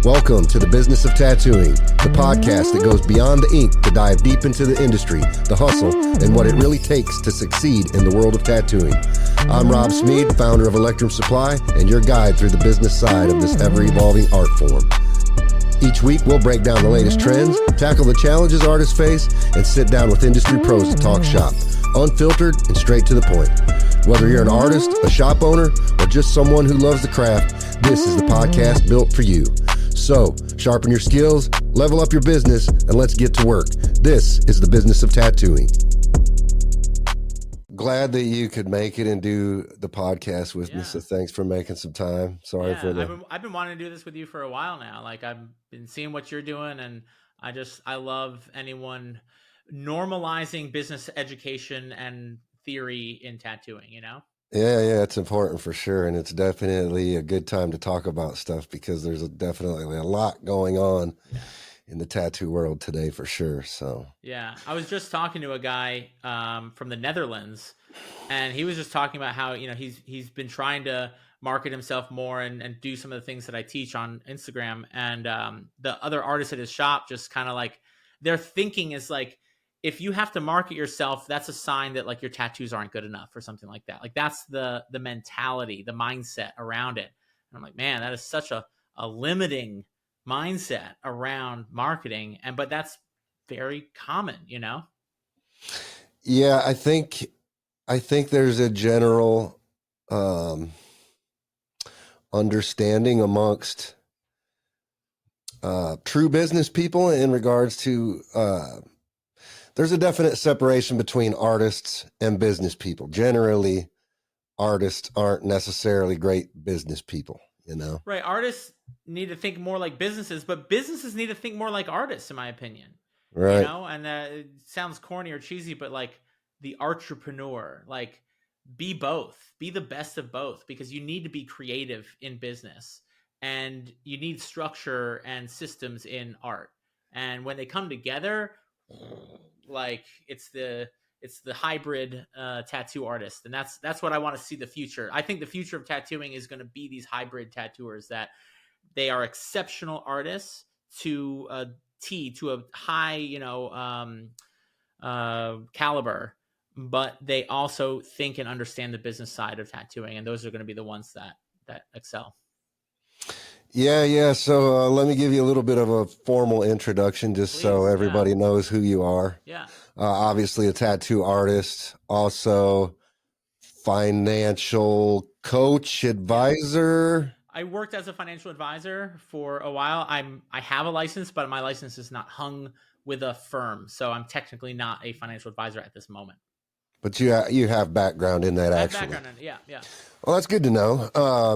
Welcome to the Business of Tattooing, the podcast that goes beyond the ink to dive deep into the industry, the hustle, and what it really takes to succeed in the world of tattooing. I'm Rob Smead, founder of Electrum Supply, and your guide through the business side of this ever-evolving art form. Each week, we'll break down the latest trends, tackle the challenges artists face, and sit down with industry pros to talk shop, unfiltered and straight to the point. Whether you're an artist, a shop owner, or just someone who loves the craft, this is the podcast built for you. So, sharpen your skills, level up your business, and let's get to work. This is the Business of Tattooing. Glad that you could make it and do the podcast with me. So thanks for making some time. Sorry for the... I've been wanting to do this with you for a while now. Like, I've been seeing what you're doing, and I love anyone normalizing business education and theory in tattooing, you know? Yeah, it's important for sure. And it's definitely a good time to talk about stuff because there's definitely a lot going on in the tattoo world today for sure. So, yeah, I was just talking to a guy from the Netherlands, and he was just talking about how, you know, he's been trying to market himself more and do some of the things that I teach on Instagram. And the other artists at his shop just kind of like, their thinking is like, if you have to market yourself, that's a sign that like your tattoos aren't good enough or something like that. Like that's the mentality, the mindset around it. And I'm like, man, that is such a limiting mindset around marketing. But that's very common, you know? Yeah, I think there's a general understanding amongst true business people in regards to there's a definite separation between artists and business people. Generally, artists aren't necessarily great business people, you know? Right. Artists need to think more like businesses, but businesses need to think more like artists, in my opinion. Right. You know, and it sounds corny or cheesy, but like the entrepreneur, like be both, be the best of both, because you need to be creative in business and you need structure and systems in art. And when they come together, like it's the hybrid tattoo artist, and that's what I want to see the future. I think the future of tattooing is going to be these hybrid tattooers, that they are exceptional artists to a high, you know, caliber, but they also think and understand the business side of tattooing, and those are going to be the ones that excel. Yeah. So let me give you a little bit of a formal introduction, just Please, so everybody knows who you are. Yeah. Obviously a tattoo artist, also financial coach, advisor. I worked as a financial advisor for a while. I have a license, but my license is not hung with a firm, so I'm technically not a financial advisor at this moment. But you have background in that, actually. Yeah. Well, that's good to know.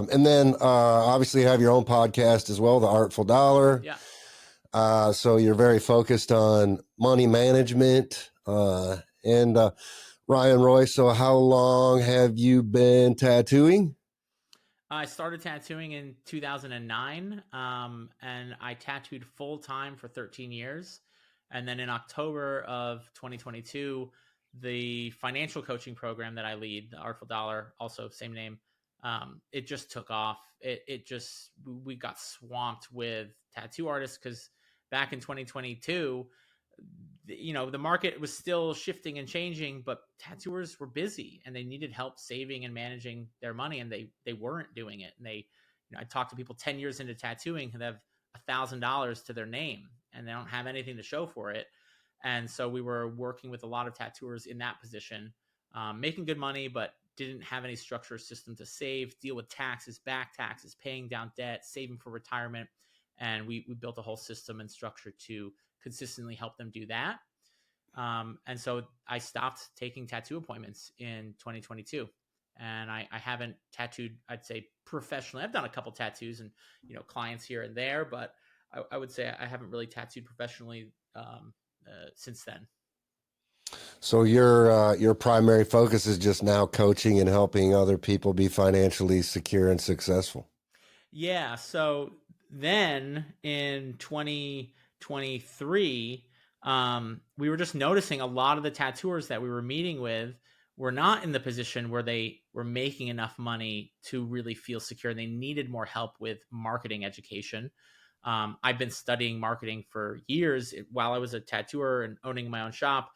And then obviously you have your own podcast as well, The Artful Dollar. Yeah. So you're very focused on money management. And Ryan Roy, so how long have you been tattooing? I started tattooing in 2009, and I tattooed full time for 13 years. And then in October of 2022, the financial coaching program that I lead, the Artful Dollar, also same name, it just took off. We got swamped with tattoo artists because back in 2022, you know, the market was still shifting and changing, but tattooers were busy and they needed help saving and managing their money, and they weren't doing it. And I talked to people 10 years into tattooing who have $1,000 to their name and they don't have anything to show for it. And so we were working with a lot of tattooers in that position, making good money, but didn't have any structure or system to save, deal with taxes, back taxes, paying down debt, saving for retirement. And we built a whole system and structure to consistently help them do that. And so I stopped taking tattoo appointments in 2022. And I haven't tattooed, I'd say, professionally. I've done a couple tattoos and, you know, clients here and there, but I would say I haven't really tattooed professionally since then. So your primary focus is just now coaching and helping other people be financially secure and successful. Yeah. So then in 2023, we were just noticing a lot of the tattooers that we were meeting with were not in the position where they were making enough money to really feel secure. They needed more help with marketing education. I've been studying marketing for years while I was a tattooer and owning my own shop,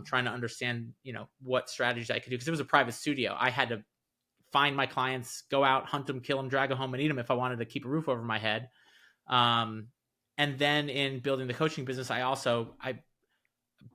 trying to understand, what strategies I could do. Because it was a private studio. I had to find my clients, go out, hunt them, kill them, drag them home, and eat them if I wanted to keep a roof over my head. And then in building the coaching business, I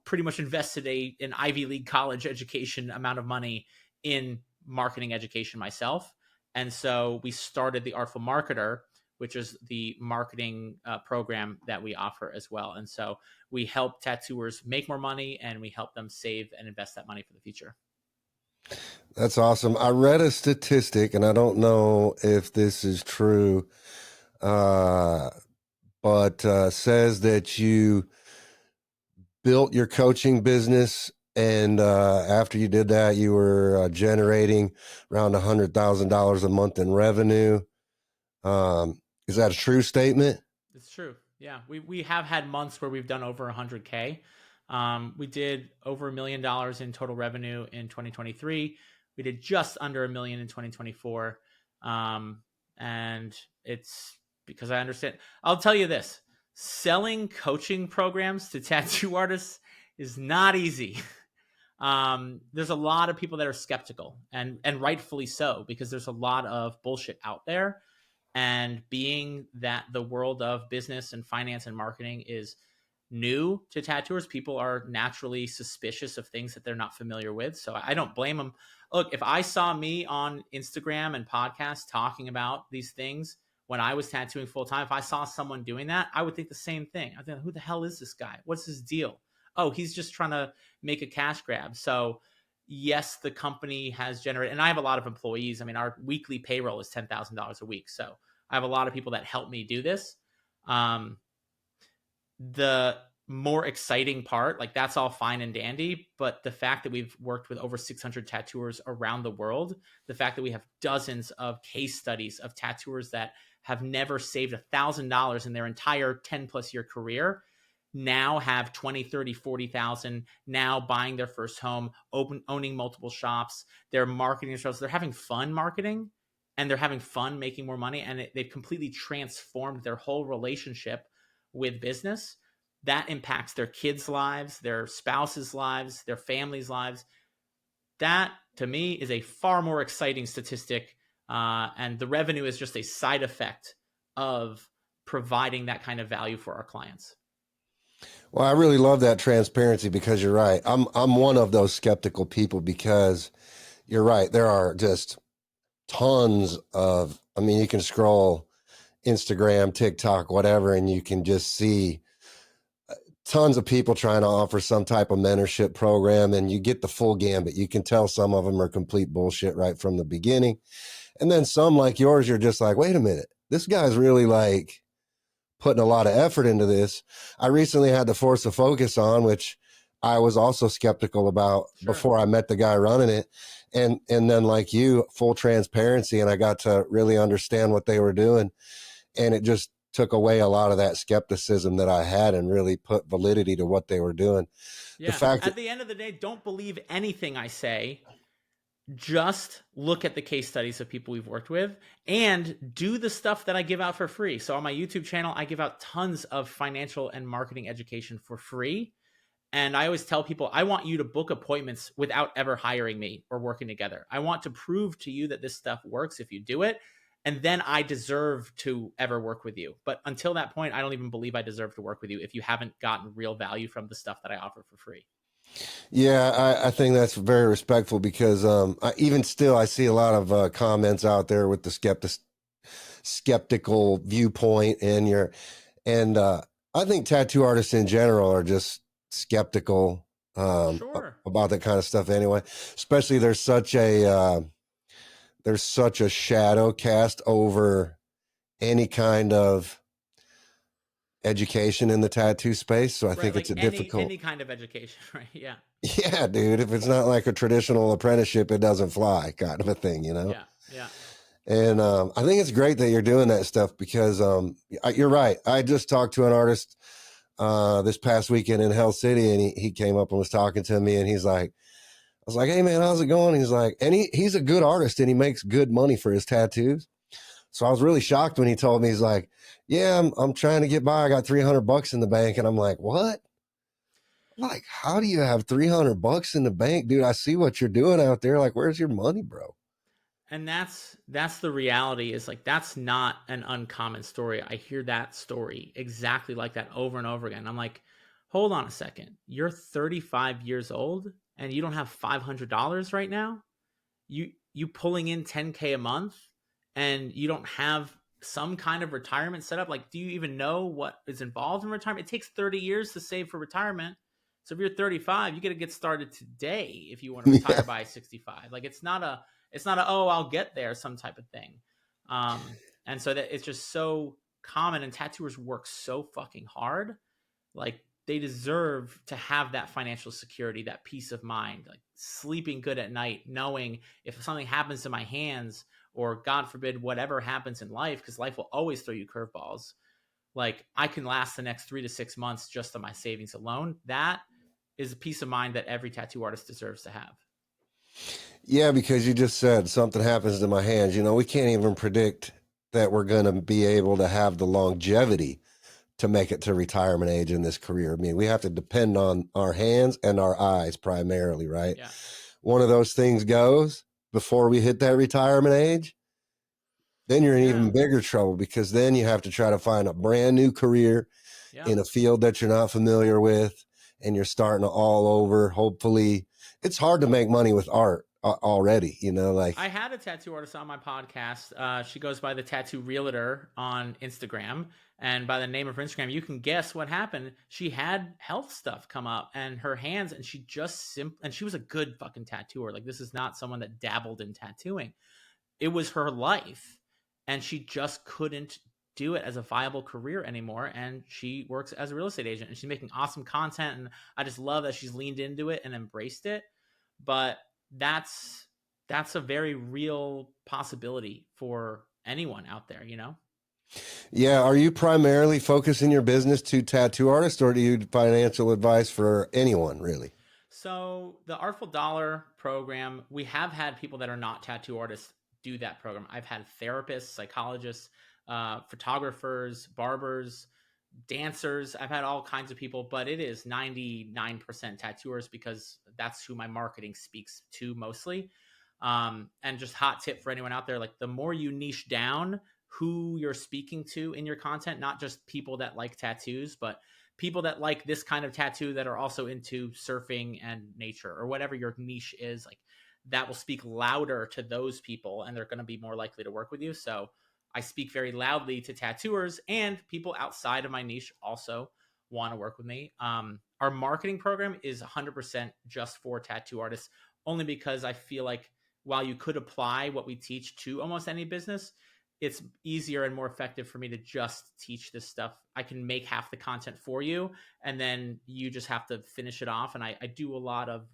pretty much invested an Ivy League college education amount of money in marketing education myself. And so we started the Artful Marketer, which is the marketing program that we offer as well. And so we help tattooers make more money, and we help them save and invest that money for the future. That's awesome. I read a statistic, and I don't know if this is true, but says that you built your coaching business, and after you did that, you were generating around $100,000 a month in revenue. Is that a true statement? It's true. Yeah, we have had months where we've done over 100K. We did over $1 million in total revenue in 2023. We did just under $1 million in 2024. And it's because I understand. I'll tell you this, selling coaching programs to tattoo artists is not easy. There's a lot of people that are skeptical, and rightfully so, because there's a lot of bullshit out there. And being that the world of business and finance and marketing is new to tattooers, people are naturally suspicious of things that they're not familiar with. So I don't blame them. Look, if I saw me on Instagram and podcasts talking about these things when I was tattooing full time, if I saw someone doing that, I would think the same thing. I think, who the hell is this guy? What's his deal? Oh, he's just trying to make a cash grab. So yes, the company has generated, and I have a lot of employees. I mean, our weekly payroll is $10,000 a week. So I have a lot of people that help me do this. The more exciting part, like, that's all fine and dandy, but the fact that we've worked with over 600 tattooers around the world, the fact that we have dozens of case studies of tattooers that have never saved $1,000 in their entire 10 plus year career, now have 20, 30, 40,000, now buying their first home, owning multiple shops, they're marketing themselves, they're having fun marketing, and they're having fun making more money, and they've completely transformed their whole relationship with business. That impacts their kids' lives, their spouses' lives, their families' lives. That, to me, is a far more exciting statistic, and the revenue is just a side effect of providing that kind of value for our clients. Well, I really love that transparency, because you're right. I'm one of those skeptical people, because you're right. There are just tons of, I mean, you can scroll Instagram, TikTok, whatever, and you can just see tons of people trying to offer some type of mentorship program, and you get the full gambit. You can tell some of them are complete bullshit right from the beginning. And then some like yours, you're just like, wait a minute, this guy's really like putting a lot of effort into this. I recently had the Force of Focus on, which I was also skeptical about before I met the guy running it. And then, like you, full transparency, and I got to really understand what they were doing. And it just took away a lot of that skepticism that I had, and really put validity to what they were doing. Yeah. At the end of the day, don't believe anything I say. Just look at the case studies of people we've worked with, and do the stuff that I give out for free. So on my YouTube channel, I give out tons of financial and marketing education for free. And I always tell people, I want you to book appointments without ever hiring me or working together. I want to prove to you that this stuff works if you do it. And then I deserve to ever work with you. But until that point, I don't even believe I deserve to work with you if you haven't gotten real value from the stuff that I offer for free. Yeah, I think that's very respectful, because even still, I see a lot of comments out there with the skeptical viewpoint, and I think tattoo artists in general are just skeptical about that kind of stuff anyway. Especially there's such a shadow cast over any kind of education in the tattoo space. So I think like it's difficult. Any kind of education, right? Yeah. Yeah, dude. If it's not like a traditional apprenticeship, it doesn't fly, kind of a thing, you know? Yeah. And I think it's great that you're doing that stuff, because you're right. I just talked to an artist this past weekend in Hell City, and he came up and was talking to me, and he's like, I was like, hey man, how's it going? He's like, and he's a good artist, and he makes good money for his tattoos. So I was really shocked when he told me, he's like, yeah, I'm trying to get by. I got $300 in the bank. And I'm like, what? Like, how do you have $300 in the bank, dude? I see what you're doing out there. Like, where's your money, bro? And that's the reality, is like, that's not an uncommon story. I hear that story exactly like that over and over again. I'm like, hold on a second. You're 35 years old and you don't have $500 right now? You pulling in 10K a month and you don't have some kind of retirement set up? Like, do you even know what is involved in retirement? It takes 30 years to save for retirement. So if you're 35, you got to get started today if you want to retire Yeah. by 65. Like, it's not a oh, I'll get there, some type of thing. And so that it's just so common, and tattooers work so fucking hard. Like, they deserve to have that financial security, that peace of mind, like sleeping good at night, knowing if something happens to my hands, or God forbid, whatever happens in life, because life will always throw you curveballs. Like, I can last the next 3 to 6 months just on my savings alone. That is a peace of mind that every tattoo artist deserves to have. Yeah, because you just said something happens to my hands. You know, we can't even predict that we're going to be able to have the longevity to make it to retirement age in this career. I mean, we have to depend on our hands and our eyes primarily, right? Yeah. One of those things goes before we hit that retirement age, then you're in Yeah. even bigger trouble, because then you have to try to find a brand new career Yeah. in a field that you're not familiar with, and you're starting all over. Hopefully, it's hard to make money with art already, you know, like, I had a tattoo artist on my podcast. She goes by the Tattoo Realtor on Instagram, and by the name of her Instagram, you can guess what happened. She had health stuff come up, and her hands, and and she was a good fucking tattooer. Like, this is not someone that dabbled in tattooing. It was her life, and she just couldn't do it as a viable career anymore. And she works as a real estate agent, and she's making awesome content. And I just love that she's leaned into it and embraced it. But that's that's a very real possibility for anyone out there, you know? yeah. Are you primarily focusing your business to tattoo artists, or do you financial advice for anyone really? So the Artful Dollar program, we have had people that are not tattoo artists do that program. I've had therapists, psychologists, photographers, barbers, dancers. I've had all kinds of people, but it is 99% tattooers, because that's who my marketing speaks to mostly. And just hot tip for anyone out there, like, the more you niche down who you're speaking to in your content, not just people that like tattoos, but people that like this kind of tattoo that are also into surfing and nature, or whatever your niche is, like, that will speak louder to those people, and they're going to be more likely to work with you. So I speak very loudly to tattooers, and people outside of my niche also want to work with me. Our marketing program is 100% just for tattoo artists, only because I feel like, while you could apply what we teach to almost any business, it's easier and more effective for me to just teach this stuff. I can make half the content for you, and then you just have to finish it off. And I do a lot of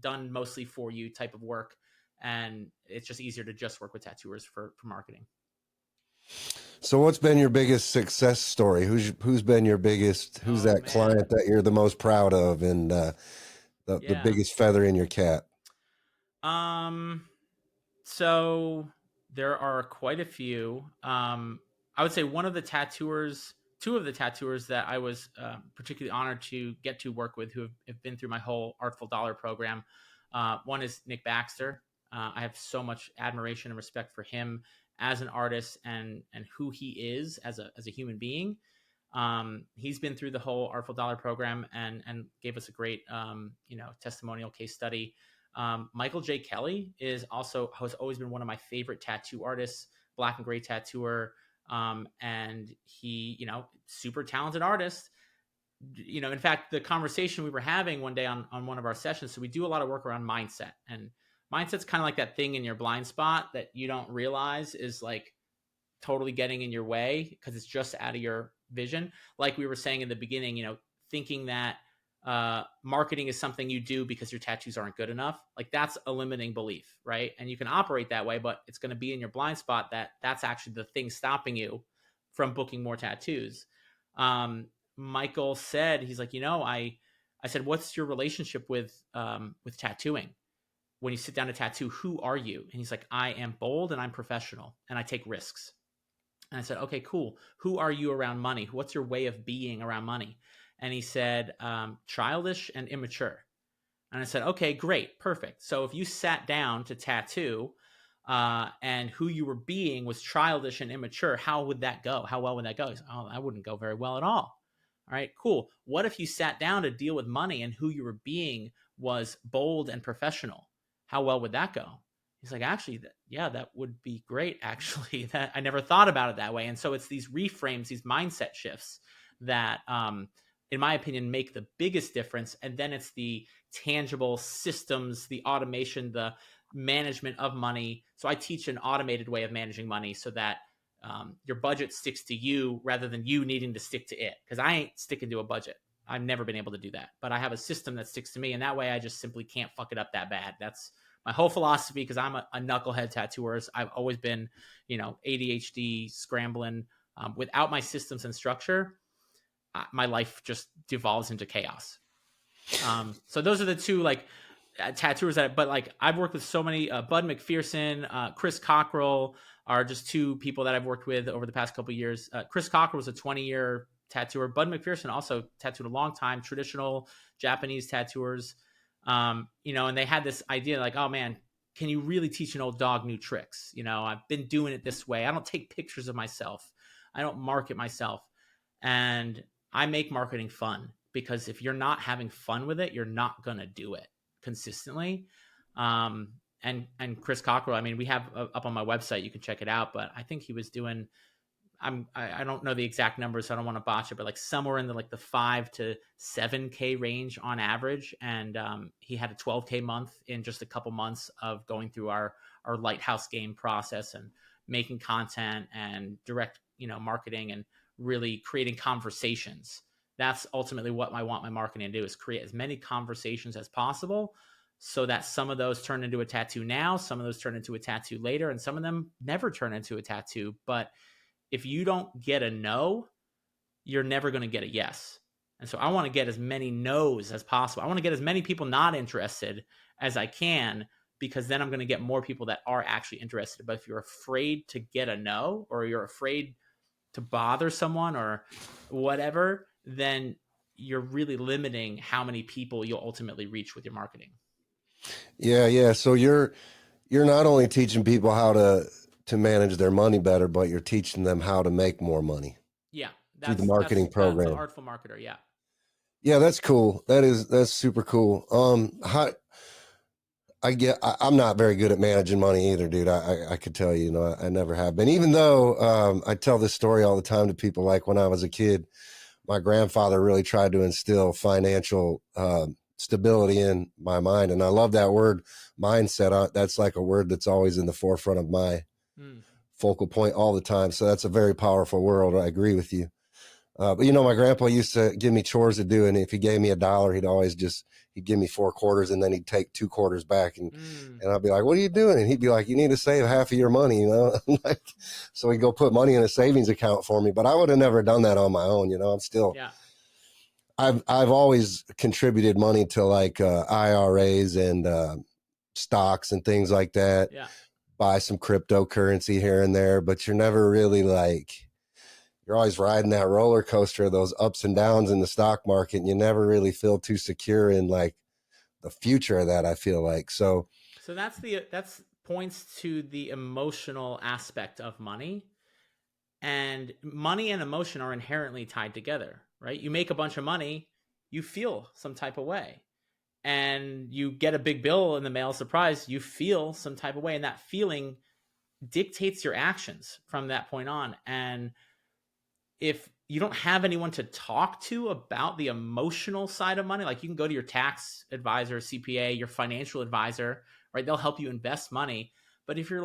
done mostly for you type of work. And it's just easier to just work with tattooers for marketing. So what's been your biggest success story? Who's been your biggest, who's Oh, that man. client that you're the most proud of, and the Yeah. biggest feather in your cap? Um, So there are quite a few. I would say two of the tattooers that I was particularly honored to get to work with, who have been through my whole Artful Dollar program. One is Nick Baxter. I have so much admiration and respect for him as an artist, and who he is as a human being. He's been through the whole Artful Dollar program, and gave us a great testimonial case study. Michael J. Kelly has always been one of my favorite tattoo artists, black and gray tattooer. And he, super talented artist. In fact, the conversation we were having one day on one of our sessions, so we do a lot of work around mindset, and mindset's kind of like that thing in your blind spot that you don't realize is like totally getting in your way, because it's just out of your vision. Like we were saying in the beginning, thinking that marketing is something you do because your tattoos aren't good enough. Like, that's a limiting belief, right? And you can operate that way, but it's going to be in your blind spot that's actually the thing stopping you from booking more tattoos. Michael said, he's like, I said, what's your relationship with tattooing? When you sit down to tattoo, who are you? And he's like, I am bold and I'm professional and I take risks. And I said, okay, cool. Who are you around money? What's your way of being around money? And he said, childish and immature. And I said, okay, great, perfect. So if you sat down to tattoo and who you were being was childish and immature, how would that go? How well would that go? He said, oh, that wouldn't go very well at all. All right, cool. What if you sat down to deal with money and who you were being was bold and professional? How well would that go? He's like, actually, yeah, that would be great. Actually, that I never thought about it that way. And so it's these reframes, these mindset shifts that, in my opinion, make the biggest difference. And then it's the tangible systems, the automation, the management of money. So I teach an automated way of managing money so that your budget sticks to you rather than you needing to stick to it. Because I ain't sticking to a budget. I've never been able to do that. But I have a system that sticks to me. And that way I just simply can't fuck it up that bad. That's my whole philosophy, because I'm a knucklehead tattooer. I've always been, ADHD, scrambling. Without my systems and structure, my life just devolves into chaos. So those are the two tattooers but I've worked with so many. Bud McPherson, Chris Cockrell are just two people that I've worked with over the past couple of years. Chris Cockrell was a 20-year tattooer. Bud McPherson also tattooed a long time, traditional Japanese tattooers. And they had this idea like, oh man, can you really teach an old dog new tricks? I've been doing it this way. I don't take pictures of myself. I don't market myself. And I make marketing fun, because if you're not having fun with it, you're not going to do it consistently. And Chris Cockrell, I mean, we have up on my website, you can check it out, but I think he was doing, I don't know the exact numbers, so I don't want to botch it, but somewhere in the 5 to 7K range on average. And he had a 12K month in just a couple months of going through our lighthouse game process and making content and direct, marketing and really creating conversations. That's ultimately what I want my marketing to do, is create as many conversations as possible, so that some of those turn into a tattoo now, some of those turn into a tattoo later, and some of them never turn into a tattoo. But if you don't get a no, you're never going to get a yes. And so I want to get as many no's as possible. I want to get as many people not interested as I can, because then I'm going to get more people that are actually interested. But if you're afraid to get a no, or you're afraid to bother someone or whatever, then you're really limiting how many people you'll ultimately reach with your marketing. Yeah. So you're not only teaching people how to manage their money better, but you're teaching them how to make more money. Yeah, through the marketing program. That's the Artful Marketer. Yeah. Yeah, that's cool. That's super cool. I'm not very good at managing money either, dude. I could tell you, I never have been. Even though I tell this story all the time to people. Like when I was a kid, my grandfather really tried to instill financial stability in my mind, and I love that word, mindset. That's like a word that's always in the forefront of my focal point all the time. So that's a very powerful word. I agree with you. But my grandpa used to give me chores to do, and if he gave me $1, he'd give me 4 quarters, and then he'd take 2 quarters back, and I'd be like, "What are you doing?" And he'd be like, "You need to save half of your money," So he'd go put money in a savings account for me. But I would have never done that on my own. I'm still, I've always contributed money to IRAs and stocks and things like that. Yeah. Buy some cryptocurrency here and there, but you're never really you're always riding that roller coaster of those ups and downs in the stock market, and you never really feel too secure in the future of that, I feel like. So that's points to the emotional aspect of money, and money and emotion are inherently tied together, right? You make a bunch of money, you feel some type of way, and you get a big bill in the mail, surprise, you feel some type of way, and that feeling dictates your actions from that point on. And if you don't have anyone to talk to about the emotional side of money, you can go to your tax advisor, CPA, your financial advisor, right? They'll help you invest money. But if you're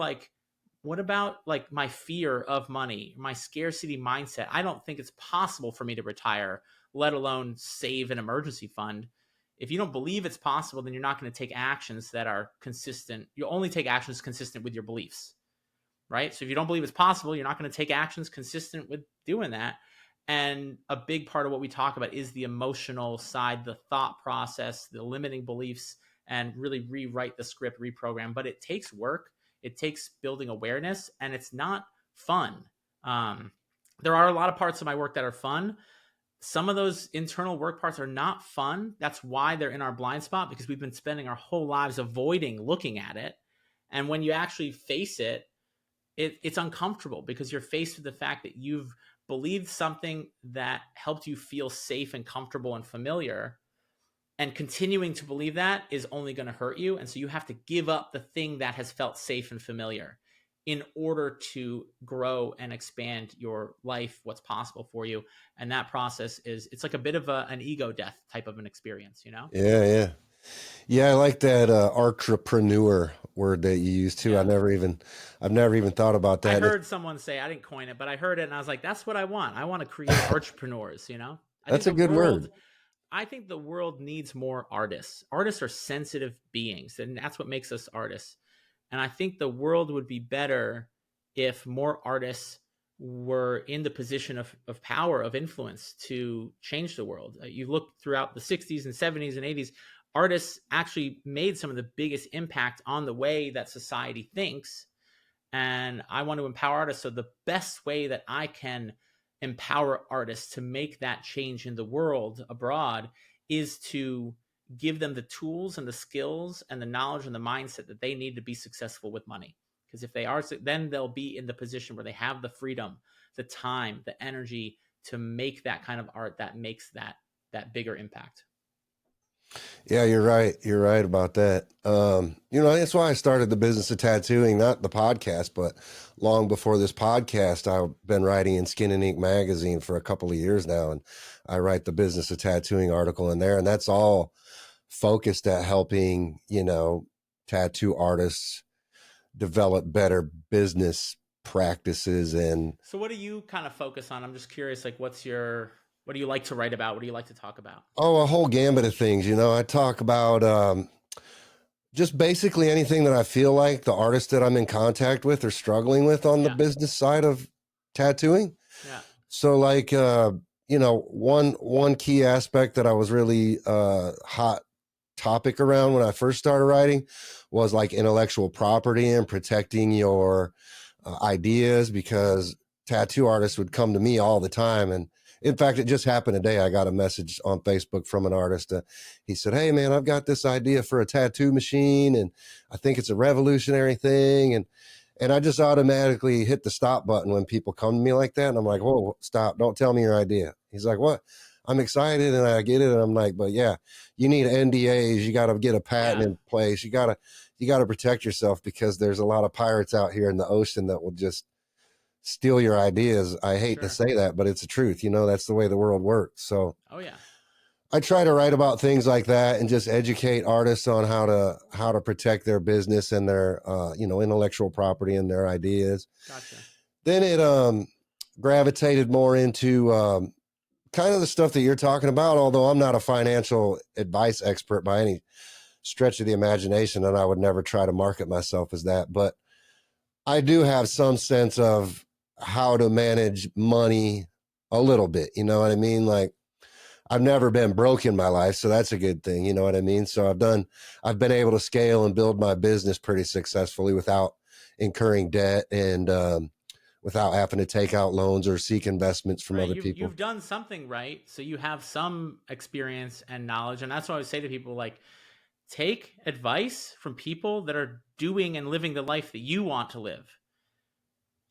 what about my fear of money, my scarcity mindset? I don't think it's possible for me to retire, let alone save an emergency fund. If you don't believe it's possible, then you're not going to take actions that are consistent. You'll only take actions consistent with your beliefs. Right? So if you don't believe it's possible, you're not going to take actions consistent with doing that. And a big part of what we talk about is the emotional side, the thought process, the limiting beliefs, and really rewrite the script, reprogram. But it takes work. It takes building awareness, and it's not fun. There are a lot of parts of my work that are fun. Some of those internal work parts are not fun. That's why they're in our blind spot, because we've been spending our whole lives avoiding looking at it. And when you actually face it, it's uncomfortable, because you're faced with the fact that you've believed something that helped you feel safe and comfortable and familiar, and continuing to believe that is only going to hurt you. And so you have to give up the thing that has felt safe and familiar in order to grow and expand your life, what's possible for you. And that process it's like a bit of an ego death type of an experience, you know? Yeah. Yeah, I like that entrepreneur word that you use too. Yeah. I've never even thought about that. I heard someone say, I didn't coin it, but I heard it and I was like, that's what I want. I want to create entrepreneurs, you know? That's a good word. I think the world needs more artists. Artists are sensitive beings, and that's what makes us artists. And I think the world would be better if more artists were in the position of power, of influence to change the world. You look throughout the 60s and 70s and 80s, artists actually made some of the biggest impact on the way that society thinks. And I want to empower artists. So the best way that I can empower artists to make that change in the world abroad is to give them the tools and the skills and the knowledge and the mindset that they need to be successful with money. Because if they are, then they'll be in the position where they have the freedom, the time, the energy to make that kind of art that makes that bigger impact. Yeah, you're right. You're right about that. That's why I started the business of tattooing, not the podcast, but long before this podcast, I've been writing in Skin and Ink magazine for a couple of years now. And I write the business of tattooing article in there. And that's all focused at helping, tattoo artists develop better business practices. And so what do you kind of focus on? I'm just curious, like, what do you like to write about? What do you like to talk about? Oh, a whole gambit of things. I talk about just basically anything that I feel like the artists that I'm in contact with are struggling with on the business side of tattooing. Yeah. So like, one key aspect that I was really hot topic around when I first started writing was like intellectual property and protecting your ideas, because tattoo artists would come to me all the time. And in fact, it just happened today. I got a message on Facebook from an artist. He said, "Hey man, I've got this idea for a tattoo machine and I think it's a revolutionary thing." And I just automatically hit the stop button when people come to me like that. And I'm like, "Whoa, stop. Don't tell me your idea." He's like, "What?" I'm excited and I get it. And I'm like, "But yeah, you need NDAs. You got to get a patent in place. You got to protect yourself, because there's a lot of pirates out here in the ocean that will just steal your ideas." I hate to say that, but it's the truth. That's the way the world works. So, I try to write about things like that and just educate artists on how to protect their business and their, intellectual property and their ideas. Gotcha. Then it gravitated more into kind of the stuff that you're talking about, although I'm not a financial advice expert by any stretch of the imagination, and I would never try to market myself as that. But I do have some sense of how to manage money a little bit. You know what I mean? Like, I've never been broke in my life, so that's a good thing. You know what I mean? So I've been able to scale and build my business pretty successfully without incurring debt and without having to take out loans or seek investments from other people. You've done something right. So you have some experience and knowledge. And that's what I would say to people, like, take advice from people that are doing and living the life that you want to live.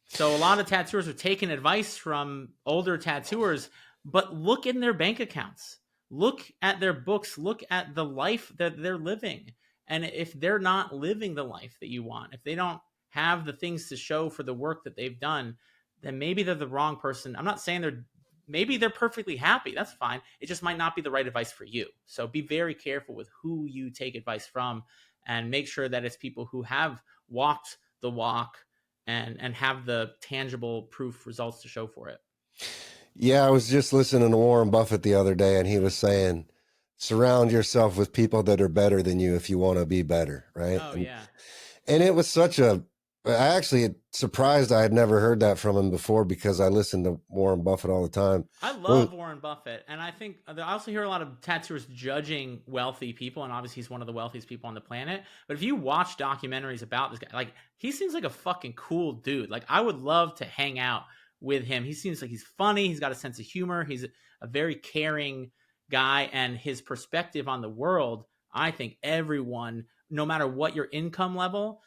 So a lot of tattooers are taking advice from older tattooers, but look in their bank accounts, look at their books, look at the life that they're living. And if they're not living the life that you want, if they don't have the things to show for the work that they've done, then maybe they're the wrong person. I'm not saying maybe they're perfectly happy. That's fine. It just might not be the right advice for you. So be very careful with who you take advice from, and make sure that it's people who have walked the walk and have the tangible proof results to show for it. Yeah, I was just listening to Warren Buffett the other day, and he was saying, surround yourself with people that are better than you if you want to be better, right? Oh, yeah. And it was I actually surprised I had never heard that from him before, because I listen to Warren Buffett all the time. I love Warren Buffett. And I think I also hear a lot of tattooers judging wealthy people. And obviously he's one of the wealthiest people on the planet. But if you watch documentaries about this guy, like, he seems like a fucking cool dude. Like, I would love to hang out with him. He seems like he's funny. He's got a sense of humor. He's a very caring guy, and his perspective on the world, I think everyone, no matter what your income level,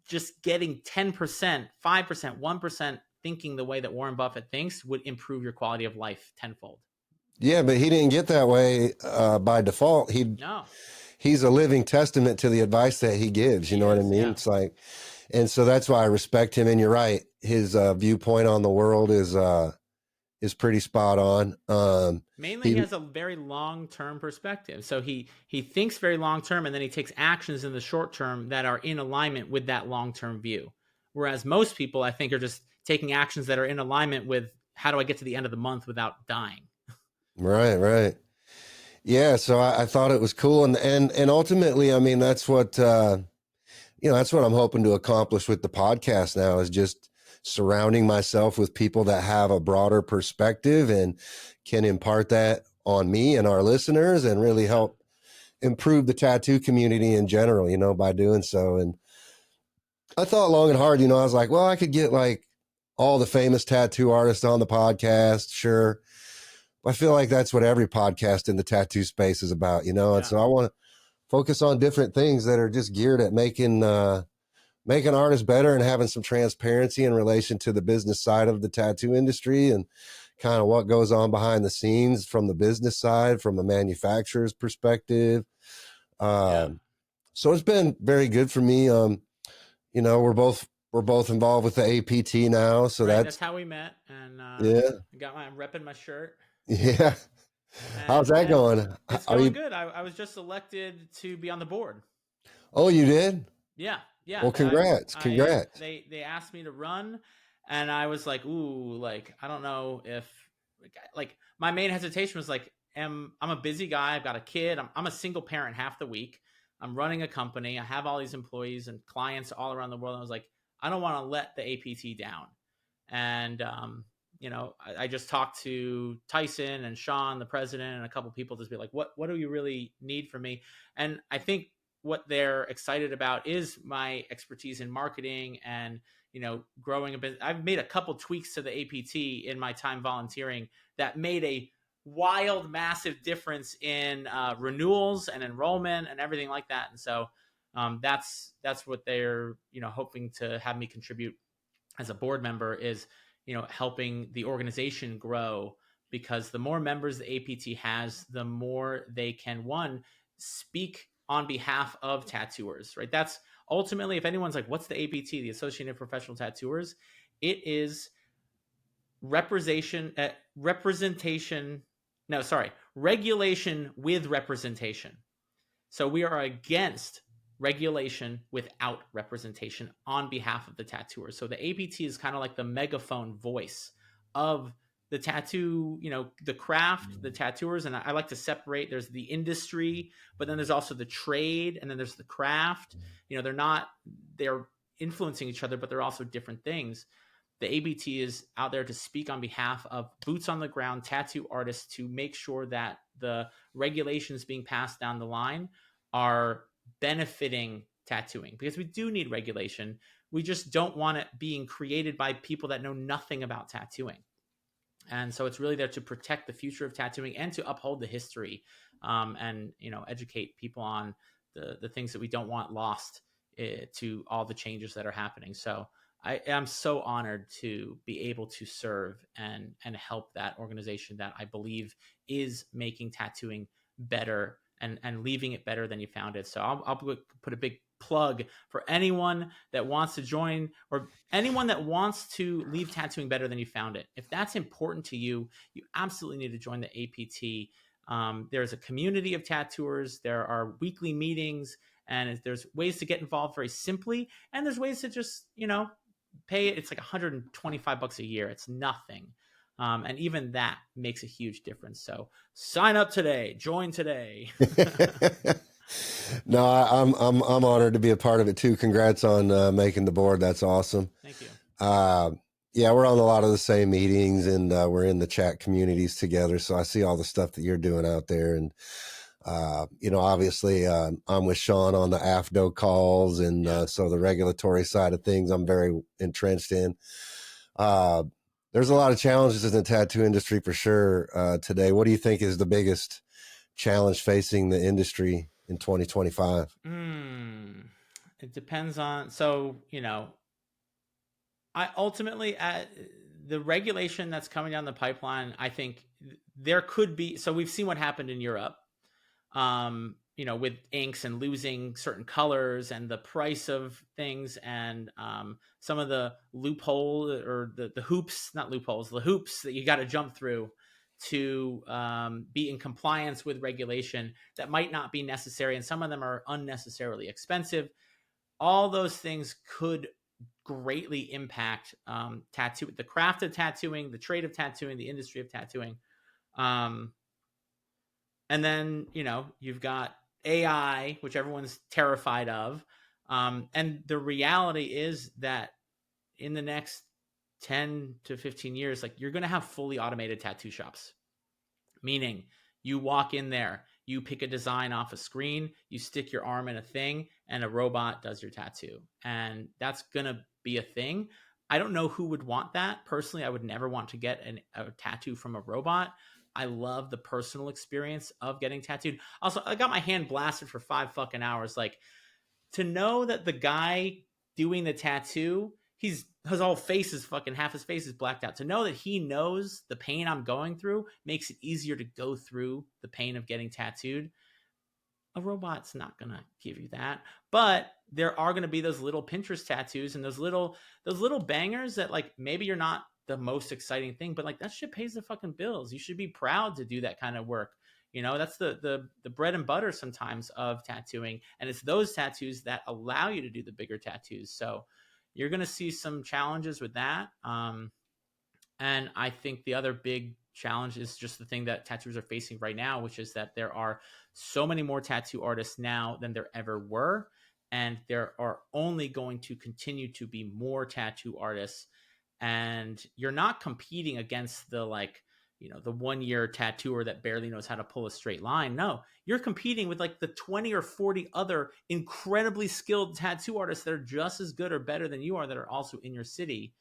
just getting 10%, 5%, 1% thinking the way that Warren Buffett thinks would improve your quality of life tenfold. Yeah, but he didn't get that way by default. No, He's a living testament to the advice that he gives. You he know what I is. mean? Yeah. It's like, and so that's why I respect him. And you're right. His viewpoint on the world is pretty spot on. Mainly, he has a very long-term perspective. So he thinks very long-term, and then he takes actions in the short term that are in alignment with that long-term view. Whereas most people, I think, are just taking actions that are in alignment with how do I get to the end of the month without dying. Right. Yeah. So I thought it was cool. And ultimately, I mean, that's what, that's what I'm hoping to accomplish with the podcast now, is just surrounding myself with people that have a broader perspective and can impart that on me and our listeners and really help improve the tattoo community in general, by doing so. And I thought long and hard, I was like, well, I could get like all the famous tattoo artists on the podcast. Sure. I feel like that's what every podcast in the tattoo space is about, And so I want to focus on different things that are just geared at making artists better and having some transparency in relation to the business side of the tattoo industry and kind of what goes on behind the scenes from the business side, from the manufacturer's perspective. So it's been very good for me. We're both involved with the APT now. So that's how we met. And I'm repping my shirt. Yeah. How's that going? It's going good. I was just elected to be on the board. Oh, you did? Yeah. Well, congrats. They asked me to run, and I was like, ooh, like, I don't know if, like, my main hesitation was like, I'm a busy guy. I've got a kid. I'm a single parent half the week. I'm running a company. I have all these employees and clients all around the world. And I was like, I don't want to let the APT down. And, I just talked to Tyson and Sean, the president, and a couple people to be like, what do you really need from me? And I think what they're excited about is my expertise in marketing and, growing a business. I've made a couple tweaks to the APT in my time volunteering that made a wild, massive difference in renewals and enrollment and everything like that. And so that's what they're, hoping to have me contribute as a board member is, helping the organization grow, because the more members the APT has, the more they can, one, speak on behalf of tattooers, right? That's ultimately, if anyone's like, what's the APT, the Association of Professional Tattooers? It is regulation with representation. So we are against regulation without representation on behalf of the tattooers. So the APT is kind of like the megaphone voice of the tattoo, the craft, the tattooers. And I like to separate, there's the industry, but then there's also the trade, and then there's the craft. They're influencing each other, but they're also different things. The ABT is out there to speak on behalf of boots on the ground tattoo artists to make sure that the regulations being passed down the line are benefiting tattooing, because we do need regulation. We just don't want it being created by people that know nothing about tattooing. And so it's really there to protect the future of tattooing and to uphold the history, and educate people on the things that we don't want lost to all the changes that are happening. So I am so honored to be able to serve and help that organization that I believe is making tattooing better and leaving it better than you found it. So I'll put a big plug for anyone that wants to join, or anyone that wants to leave tattooing better than you found it. If that's important to you, you absolutely need to join the APT. There's a community of tattooers. There are weekly meetings, and there's ways to get involved very simply. And there's ways to just, pay it. It's like $125 a year. It's nothing. And even that makes a huge difference. So sign up today, join today. No, I'm honored to be a part of it too. Congrats on making the board. That's awesome. Thank you. Yeah, we're on a lot of the same meetings, and we're in the chat communities together. So I see all the stuff that you're doing out there. And, obviously I'm with Sean on the AFDO calls. And so the regulatory side of things, I'm very entrenched in. There's a lot of challenges in the tattoo industry for sure today. What do you think is the biggest challenge facing the industry in 2025? It depends on, so, I ultimately, the regulation that's coming down the pipeline, I think there could be, so we've seen what happened in Europe, with inks and losing certain colors and the price of things, and some of the loophole, or the hoops, not loopholes, the hoops that you got to jump through to be in compliance with regulation that might not be necessary. And some of them are unnecessarily expensive. All those things could greatly impact tattoo, the craft of tattooing, the trade of tattooing, the industry of tattooing. Um, and then, you've got AI, which everyone's terrified of. And the reality is that in the next 10 to 15 years, like, you're going to have fully automated tattoo shops, meaning you walk in there, you pick a design off a screen, you stick your arm in a thing, and a robot does your tattoo. And that's going to be a thing. I don't know who would want that. Personally, I would never want to get a tattoo from a robot. I love the personal experience of getting tattooed. Also, I got my hand blasted for 5 fucking hours. Like, to know that the guy doing the tattoo, his whole face is fucking, half his face is blacked out. To know that he knows the pain I'm going through makes it easier to go through the pain of getting tattooed. A robot's not gonna give you that, but there are gonna be those little Pinterest tattoos and those little bangers that, like, maybe you're not the most exciting thing, but like, that shit pays the fucking bills. You should be proud to do that kind of work. That's the bread and butter sometimes of tattooing, and it's those tattoos that allow you to do the bigger tattoos. So you're gonna see some challenges with that. And I think the other big challenge is just the thing that tattooers are facing right now, which is that there are so many more tattoo artists now than there ever were. And there are only going to continue to be more tattoo artists. And you're not competing against the, the 1 year tattooer that barely knows how to pull a straight line. No, you're competing with like the 20 or 40 other incredibly skilled tattoo artists that are just as good or better than you are, that are also in your city.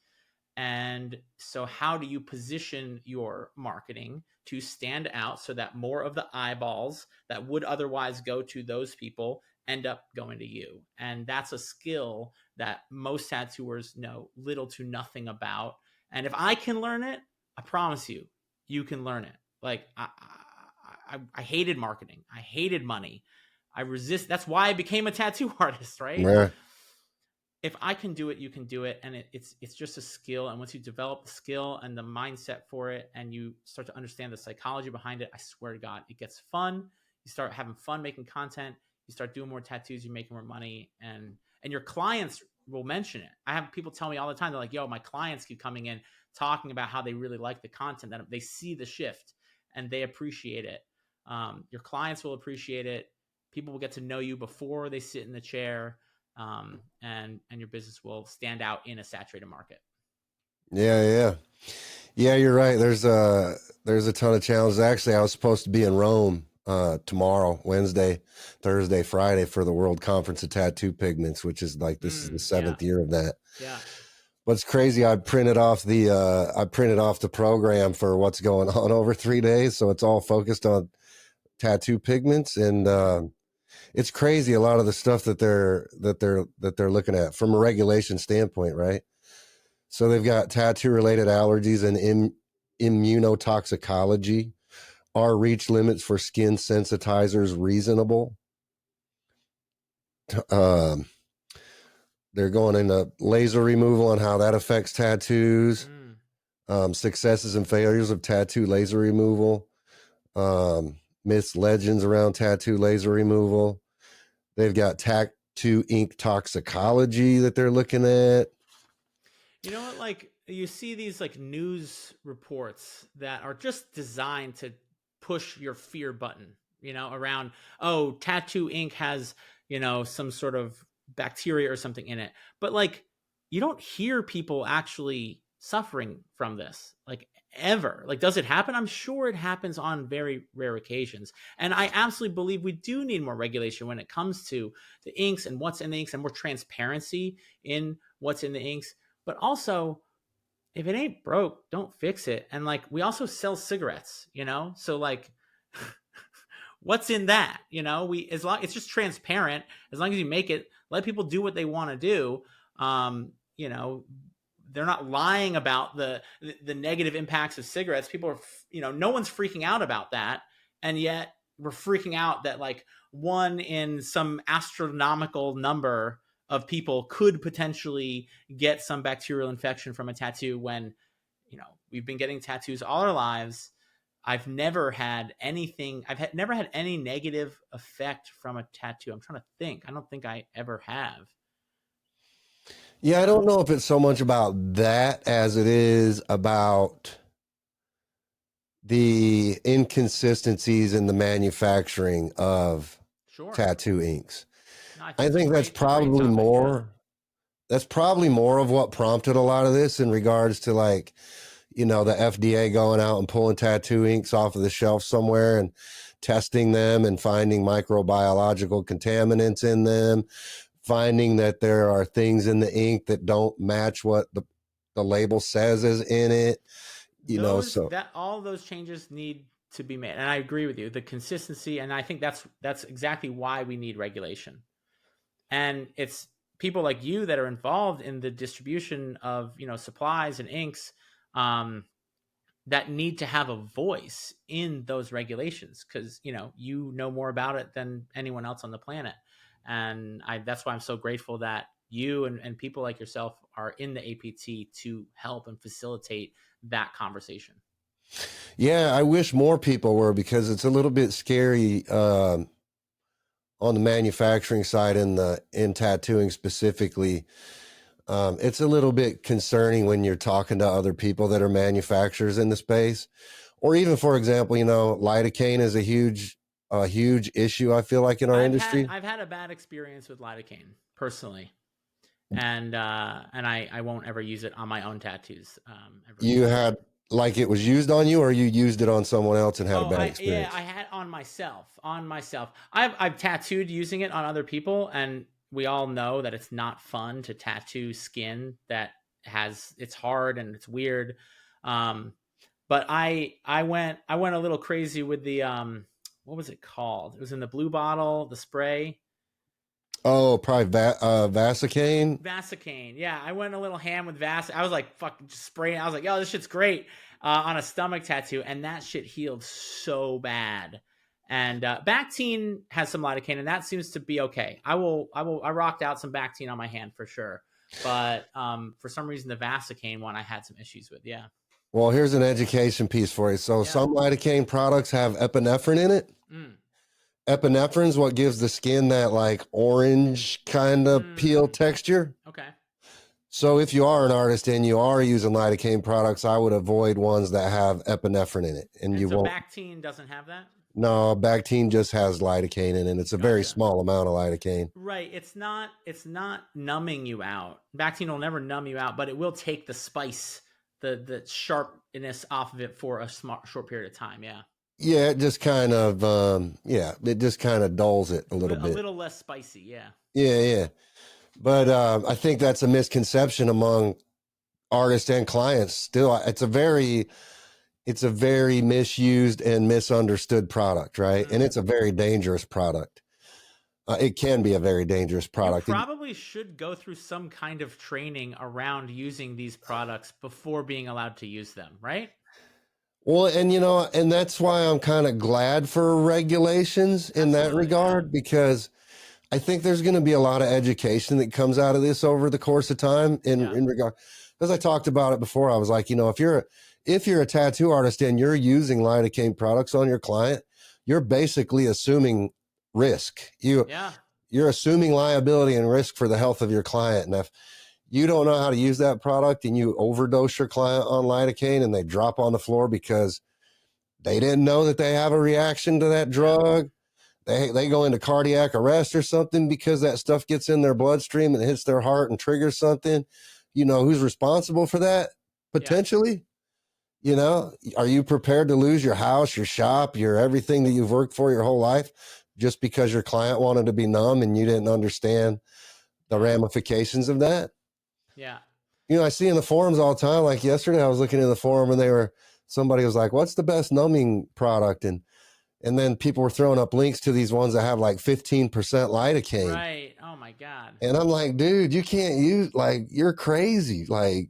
And so how do you position your marketing to stand out so that more of the eyeballs that would otherwise go to those people end up going to you? And that's a skill that most tattooers know little to nothing about. And if I can learn it, I promise you, you can learn it. Like, I hated marketing. I hated money. I resist. That's why I became a tattoo artist, right? Yeah. If I can do it, you can do it. And it's just a skill. And once you develop the skill and the mindset for it, and you start to understand the psychology behind it, I swear to God, it gets fun. You start having fun making content. You start doing more tattoos, you're making more money, and your clients will mention it. I have people tell me all the time, they're like, yo, my clients keep coming in talking about how they really like the content, that they see the shift and they appreciate it. Your clients will appreciate it. People will get to know you before they sit in the chair. And your business will stand out in a saturated market. Yeah. You're right. There's a ton of challenges. Actually, I was supposed to be in Rome tomorrow, Wednesday, Thursday, Friday for the World Conference of Tattoo Pigments, which is like, this is the 7th year of that. Yeah. But it's crazy. I printed off the program for what's going on over 3 days, so it's all focused on tattoo pigments, and it's crazy a lot of the stuff that they're looking at from a regulation standpoint, right? So they've got tattoo related allergies and immunotoxicology. Are reach limits for skin sensitizers reasonable? They're going into laser removal and how that affects tattoos. Successes and failures of tattoo laser removal. Myths, legends around tattoo laser removal. They've got tattoo ink toxicology that they're looking at. You know what? Like, you see these like news reports that are just designed to push your fear button, around, oh, tattoo ink has, some sort of bacteria or something in it. But like, you don't hear people actually suffering from this, like, ever. Like, does it happen? I'm sure it happens on very rare occasions. And I absolutely believe we do need more regulation when it comes to the inks and what's in the inks, and more transparency in what's in the inks. But also, if it ain't broke, don't fix it. And like, we also sell cigarettes, so like, what's in that? As long it's just transparent, as long as you make it, let people do what they want to do. You know, they're not lying about the negative impacts of cigarettes. People are, no one's freaking out about that. And yet we're freaking out that like one in some astronomical number of people could potentially get some bacterial infection from a tattoo when, we've been getting tattoos all our lives. I've never had anything. Never had any negative effect from a tattoo. I'm trying to think. I don't think I ever have. Yeah, I don't know if it's so much about that as it is about the inconsistencies in the manufacturing of Sure. tattoo inks. No, I it's a think that's great probably topic. Yeah. more. That's probably more of what prompted a lot of this in regards to like, the FDA going out and pulling tattoo inks off of the shelf somewhere and testing them and finding microbiological contaminants in them, finding that there are things in the ink that don't match what the label says is in it, so. All those changes need to be made. And I agree with you. The consistency, and I think that's exactly why we need regulation. And it's people like you that are involved in the distribution of, supplies and inks, that need to have a voice in those regulations, because you know more about it than anyone else on the planet. And that's why I'm so grateful that you and people like yourself are in the APT to help and facilitate that conversation. Yeah, I wish more people were, because it's a little bit scary on the manufacturing side in tattooing specifically. It's a little bit concerning when you're talking to other people that are manufacturers in the space, or even, for example, lidocaine is a huge issue, I feel like, in our industry. I've had a bad experience with lidocaine personally, and I won't ever use it on my own tattoos. You had, like, it was used on you, or you used it on someone else and had a bad experience? Yeah, I had on myself. I've tattooed using it on other people, and we all know that it's not fun to tattoo skin that it's hard and it's weird. But I went a little crazy with the what was it called? It was in the blue bottle, the spray. Oh, probably Vasecaine. Vasecaine. Yeah, I went a little ham with I was like, fucking just spraying. I was like, yo, this shit's great on a stomach tattoo. And that shit healed so bad. And Bactine has some lidocaine, and that seems to be okay. I rocked out some Bactine on my hand for sure. But for some reason, the Vasecaine one I had some issues with. Yeah. Well, here's an education piece for you. So some lidocaine products have epinephrine in it. Epinephrine is what gives the skin that like orange kind of peel texture. Okay. So if you are an artist and you are using lidocaine products, I would avoid ones that have epinephrine in it. And you won't. Bactine doesn't have that? No, Bactine just has lidocaine in it. It's a very small amount of lidocaine. Right. It's not numbing you out. Bactine will never numb you out, but it will take the spice, the sharpness off of it for a short period of time. Yeah. Yeah, it just kind of it just kind of dulls it a little bit. A little less spicy, yeah. Yeah. But I think that's a misconception among artists and clients. Still, it's a very misused and misunderstood product, right? And it's a very dangerous product. It can be a very dangerous product. You probably should go through some kind of training around using these products before being allowed to use them, right? Well, and that's why I'm kind of glad for regulations in that regard, because I think there's going to be a lot of education that comes out of this over the course of time in regard. As I talked about it before, I was like, if you're a tattoo artist and you're using lidocaine products on your client, you're basically assuming risk. You're assuming liability and risk for the health of your client. And if you don't know how to use that product and you overdose your client on lidocaine and they drop on the floor because they didn't know that they have a reaction to that drug, they go into cardiac arrest or something because that stuff gets in their bloodstream and hits their heart and triggers something, who's responsible for that potentially? Are you prepared to lose your house, your shop, your everything that you've worked for your whole life just because your client wanted to be numb and you didn't understand the ramifications of that? Yeah. I see in the forums all the time. Like yesterday, I was looking in the forum and somebody was like, "What's the best numbing product?" And then people were throwing up links to these ones that have like 15% lidocaine. Right. Oh my God. And I'm like, dude, you can't use, like, you're crazy. Like,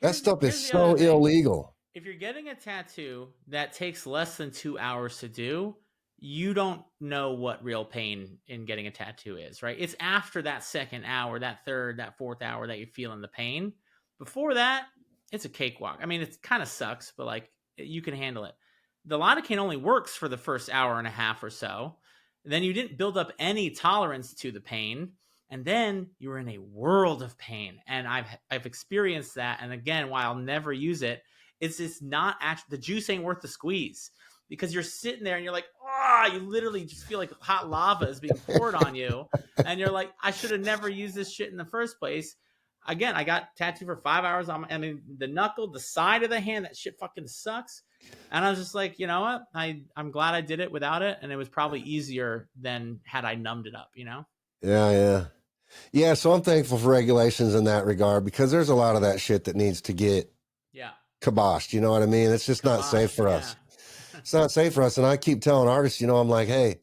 that stuff is Here's the other so thing. illegal. If you're getting a tattoo that takes less than 2 hours to do, you don't know what real pain in getting a tattoo is, right? It's after that second hour, that third, that fourth hour that you're feeling the pain. Before that, it's a cakewalk. I mean, it kind of sucks, but like you can handle it. The lidocaine only works for the first hour and a half or so. Then you didn't build up any tolerance to the pain, and then you're in a world of pain. And I've experienced that. And again, while I'll never use it, it's just not actually, the juice ain't worth the squeeze, because you're sitting there and you're like, oh, you literally just feel like hot lava is being poured on you. And you're like, I should have never used this shit in the first place. Again, I got tattooed for 5 hours on the knuckle, the side of the hand. That shit fucking sucks. And I was just like, you know what? I'm glad I did it without it. And it was probably easier than had I numbed it up, you know? Yeah, yeah. Yeah, so I'm thankful for regulations in that regard because there's a lot of that shit that needs to get Yeah. kiboshed. You know what I mean? It's just not safe for us. It's not safe for us. And I keep telling artists, I'm like, hey,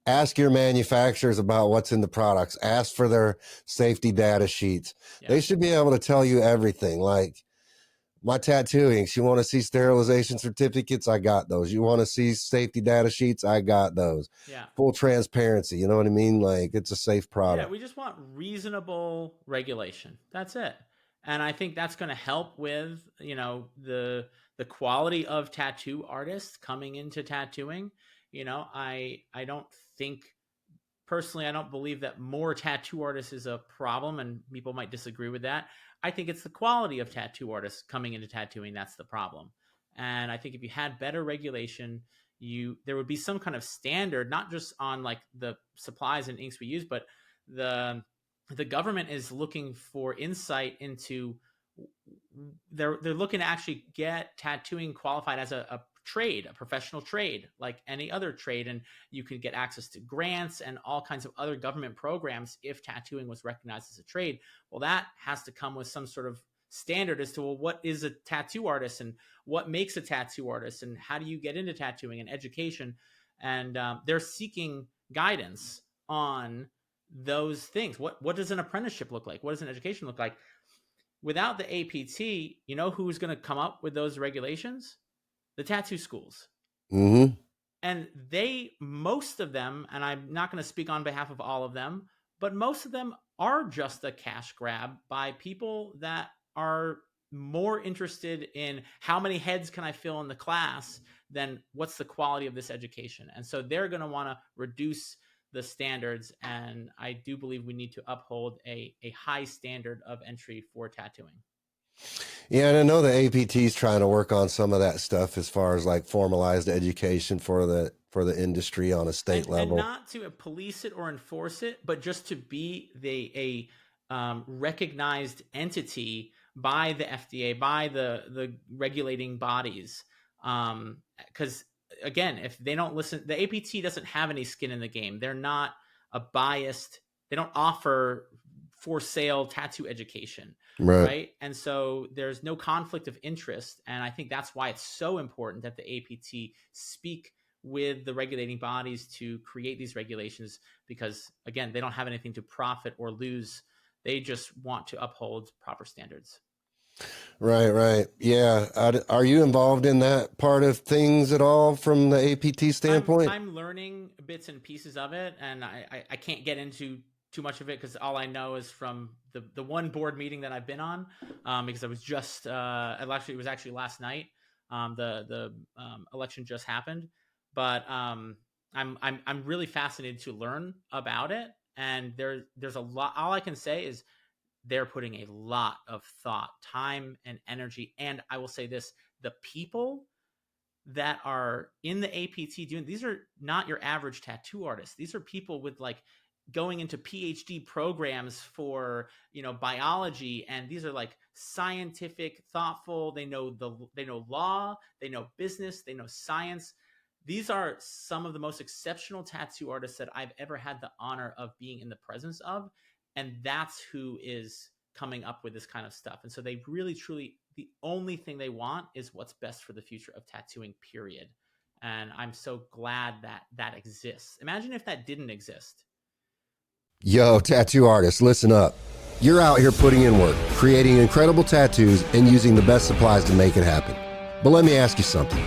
ask your manufacturers about what's in the products. Ask for their safety data sheets. Yeah. They should be able to tell you everything. Like my tattoo inks, you want to see sterilization certificates? I got those. You want to see safety data sheets? I got those. Yeah. Full transparency. You know what I mean? Like it's a safe product. Yeah, we just want reasonable regulation. That's it. And I think that's going to help with, the quality of tattoo artists coming into tattooing. I don't think, personally, I don't believe that more tattoo artists is a problem, and people might disagree with that. I think it's the quality of tattoo artists coming into tattooing that's the problem. And I think if you had better regulation, there would be some kind of standard, not just on like the supplies and inks we use, but the the government is looking for insight into, they're looking to actually get tattooing qualified as a trade, a professional trade, like any other trade. And you could get access to grants and all kinds of other government programs if tattooing was recognized as a trade. Well, that has to come with some sort of standard as to, well, what is a tattoo artist and what makes a tattoo artist and how do you get into tattooing and education. And they're seeking guidance on those things. What does an apprenticeship look like? What does an education look like? Without the APT, you know who's going to come up with those regulations? The tattoo schools. Mm-hmm. And most of them, and I'm not going to speak on behalf of all of them, but most of them are just a cash grab by people that are more interested in how many heads can I fill in the class than what's the quality of this education. And so they're going to want to reduce the standards. And I do believe we need to uphold a high standard of entry for tattooing. Yeah, and I know the APT is trying to work on some of that stuff as far as like formalized education for the industry on a state level. And not to police it or enforce it, but just to be a recognized entity by the FDA, by the regulating bodies. Because again, if they don't listen, the APT doesn't have any skin in the game. They're not a biased. They don't offer for sale tattoo education, right? And so there's no conflict of interest. And I think that's why it's so important that the APT speak with the regulating bodies to create these regulations, because again, they don't have anything to profit or lose. They just want to uphold proper standards. Right. Yeah. Are you involved in that part of things at all from the APT standpoint? I'm learning bits and pieces of it, and I can't get into too much of it because all I know is from the one board meeting that I've been on, because I was just it was actually last night. The election just happened, but I'm really fascinated to learn about it. And there's a lot. All I can say is they're putting a lot of thought, time, and energy. And I will say this: the people that are in the APT doing, these are not your average tattoo artists. These are people with like going into PhD programs for, biology. And these are like scientific, thoughtful. They know law, they know business, they know science. These are some of the most exceptional tattoo artists that I've ever had the honor of being in the presence of. And that's who is coming up with this kind of stuff. And so they really, truly, the only thing they want is what's best for the future of tattooing, period. And I'm so glad that that exists. Imagine if that didn't exist. Yo, tattoo artists, listen up. You're out here putting in work, creating incredible tattoos, and using the best supplies to make it happen. But let me ask you something.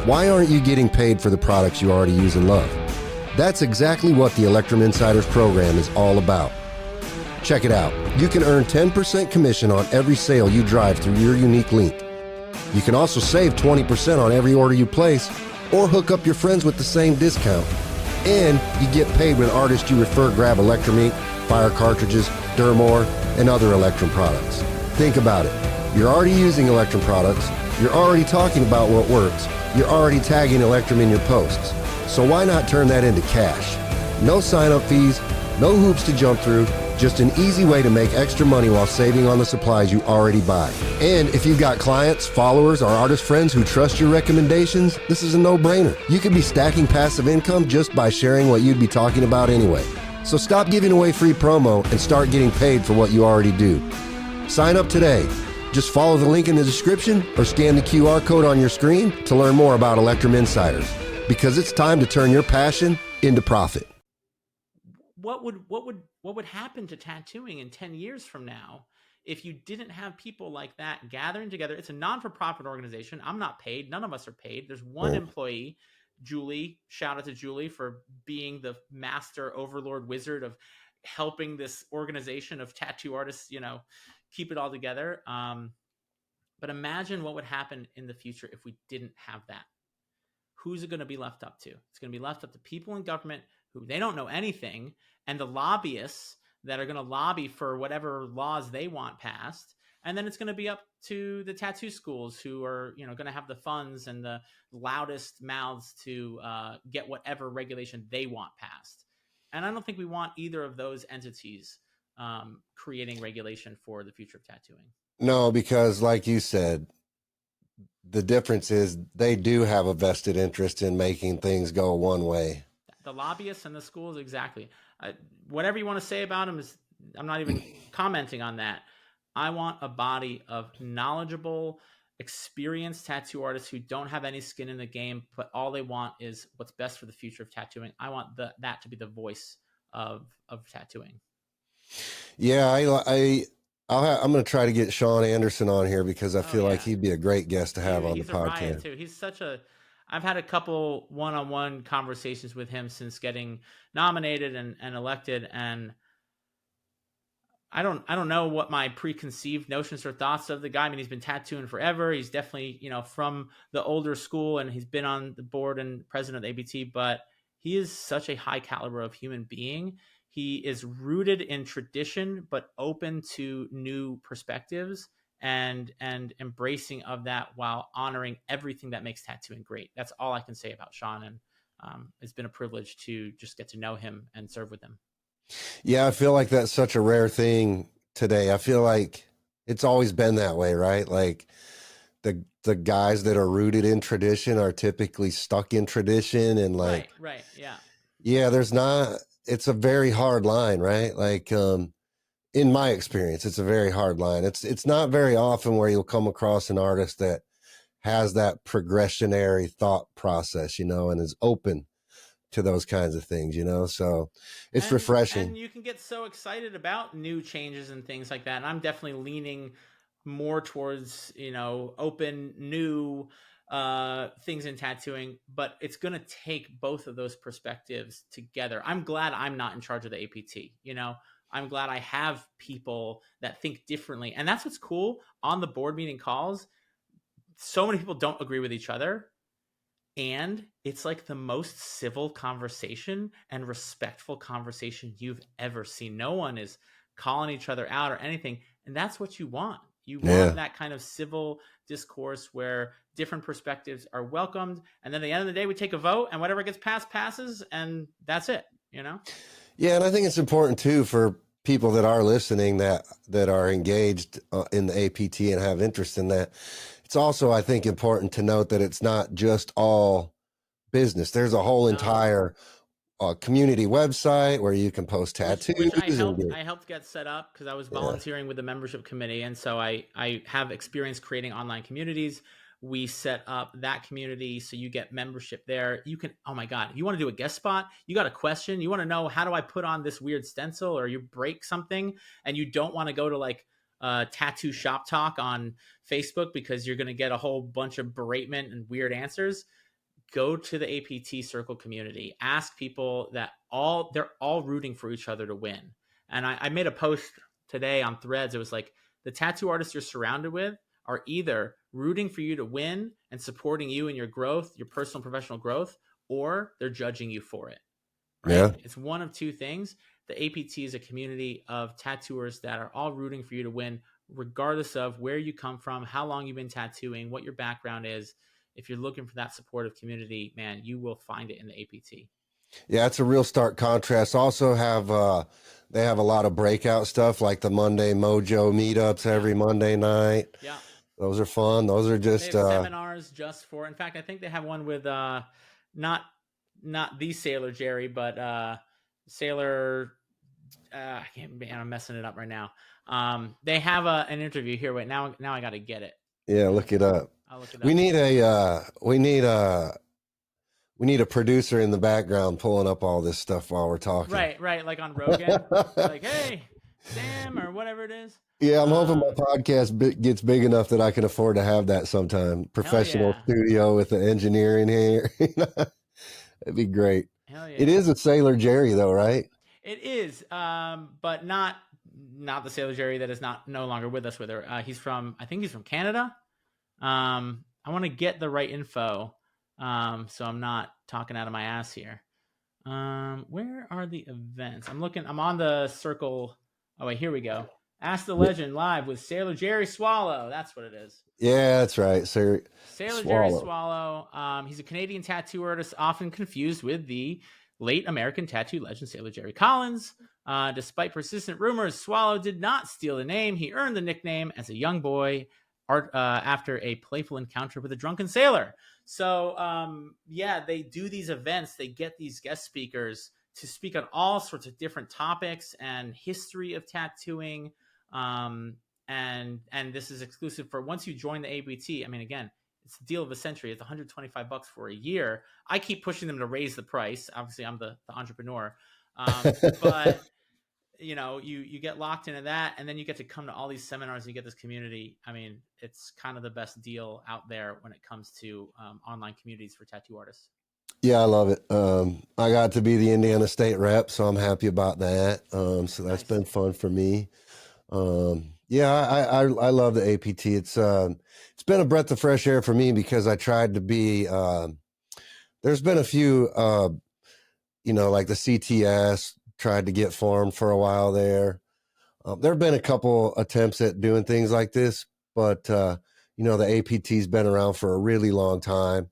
Why aren't you getting paid for the products you already use and love? That's exactly what the Electrum Insiders program is all about. Check it out. You can earn 10% commission on every sale you drive through your unique link. You can also save 20% on every order you place, or hook up your friends with the same discount. And you get paid when artists you refer grab Electrum ink, fire cartridges, Dermore, and other Electrum products. Think about it. You're already using Electrum products, you're already talking about what works, you're already tagging Electrum in your posts. So why not turn that into cash? No sign-up fees, no hoops to jump through, just an easy way to make extra money while saving on the supplies you already buy. And if you've got clients, followers, or artist friends who trust your recommendations, this is a no-brainer. You could be stacking passive income just by sharing what you'd be talking about anyway. So stop giving away free promo and start getting paid for what you already do. Sign up today. Just follow the link in the description or scan the QR code on your screen to learn more about Electrum Insiders, because it's time to turn your passion into profit. What would happen to tattooing in 10 years from now if you didn't have people like that gathering together? It's a non-for-profit organization. I'm not paid. None of us are paid. There's one employee, Julie. Shout out to Julie for being the master overlord wizard of helping this organization of tattoo artists, keep it all together. But imagine what would happen in the future if we didn't have that. Who's it going to be left up to? It's going to be left up to people in government who they don't know anything, and the lobbyists that are going to lobby for whatever laws they want passed. And then it's going to be up to the tattoo schools who are, going to have the funds and the loudest mouths to get whatever regulation they want passed. And I don't think we want either of those entities creating regulation for the future of tattooing. No, because like you said, the difference is they do have a vested interest in making things go one way. The lobbyists and the schools, exactly. Whatever you want to say about them is, I'm not even commenting on that. I want a body of knowledgeable, experienced tattoo artists who don't have any skin in the game, but all they want is what's best for the future of tattooing. I want that to be the voice of tattooing. Yeah, I'm going to try to get Sean Anderson on here because I feel like he'd be a great guest to have on the podcast. He's a riot too. He's I've had a couple one-on-one conversations with him since getting nominated and elected, and I don't know what my preconceived notions or thoughts of the guy. I mean, he's been tattooing forever. He's definitely, from the older school, and he's been on the board and president of ABT, but he is such a high caliber of human being. He is rooted in tradition, but open to new perspectives and embracing of that while honoring everything that makes tattooing great. That's all I can say about Sean. And it's been a privilege to just get to know him and serve with him. Yeah, I feel like that's such a rare thing today. I feel like it's always been that way, right? Like the guys that are rooted in tradition are typically stuck in tradition, and like, right. Yeah. Yeah. It's a very hard line, right? Like, in my experience, it's a very hard line. It's not very often where you'll come across an artist that has that progressionary thought process, and is open to those kinds of things, so it's refreshing. And you can get so excited about new changes and things like that. And I'm definitely leaning more towards, open, new things in tattooing, but it's going to take both of those perspectives together. I'm glad I'm not in charge of the APT, I'm glad I have people that think differently. And that's what's cool on the board meeting calls. So many people don't agree with each other. And it's like the most civil conversation and respectful conversation you've ever seen. No one is calling each other out or anything. And that's what you want. You want that kind of civil discourse where different perspectives are welcomed. And then at the end of the day, we take a vote, and whatever gets passed passes. And that's it, Yeah, and I think it's important too for people that are listening that are engaged in the APT and have interest in that. It's also, I think, important to note that it's not just all business. There's a whole entire a community website where you can post tattoos which I and helped get, I helped get set up because I was yeah. volunteering with the membership committee, and so I have experience creating online communities. We set up that community so you get membership there. You can, oh my god, if you want to do a guest spot, you got a question, you want to know how do I put on this weird stencil, or you break something and you don't want to go to like tattoo shop talk on Facebook because you're going to get a whole bunch of beratement and weird answers. Go to the APT circle community, ask people that they're all rooting for each other to win. And I made a post today on Threads. It was like the tattoo artists you're surrounded with are either rooting for you to win and supporting you in your growth, your personal and professional growth, or they're judging you for it. Right? Yeah. It's one of two things. The APT is a community of tattooers that are all rooting for you to win, regardless of where you come from, how long you've been tattooing, what your background is. If you're looking for that supportive community, man, you will find it in the APT. Yeah, it's a real stark contrast. Also have they have a lot of breakout stuff like the Monday Mojo meetups every Monday night. Yeah. Those are fun. Those are They just have seminars just for, in fact, I think they have one with not the Sailor Jerry, but Sailor I can't, man, I'm messing it up right now. They have an interview here. Wait, now I got to get it. yeah, look it up. I'll look it up. We need a producer in the background pulling up all this stuff while we're talking. Right, like on Rogan. Like, hey, Sam, or whatever it is. Yeah, I'm hoping my podcast gets big enough that I can afford to have that sometime. Professional studio with the engineering here. It'd be great. Hell yeah. It is a Sailor Jerry though, right? It is, but not the Sailor Jerry that is no longer with us. With her, I think he's from Canada. I want to get the right info, so I'm not talking out of my ass here. Where are the events? I'm on the circle. Oh wait, here we go. Ask the Legend live with Sailor Jerry Swallow. That's what it is. Yeah, that's right. Sailor Jerry Swallow. He's a Canadian tattoo artist, often confused with the late American tattoo legend Sailor Jerry Collins. Despite persistent rumors, Swallow did not steal the name. He earned the nickname as a young boy after a playful encounter with a drunken sailor. So, they do these events. They get these guest speakers to speak on all sorts of different topics and history of tattooing. And this is exclusive for once you join the ABT. I mean, again, it's the deal of the century. It's $125 for a year. I keep pushing them to raise the price. Obviously, I'm the entrepreneur. But you get locked into that, and then you get to come to all these seminars. You get this community. I mean, it's kind of the best deal out there when it comes to online communities for tattoo artists. Yeah, I love it. I got to be the Indiana State rep, so I'm happy about that. So that's been fun for me. I love the APT. It's been a breath of fresh air for me because I tried to be. There's been a few, like the CTS tried to get formed for a while there. There have been a couple attempts at doing things like this, but the APT's been around for a really long time.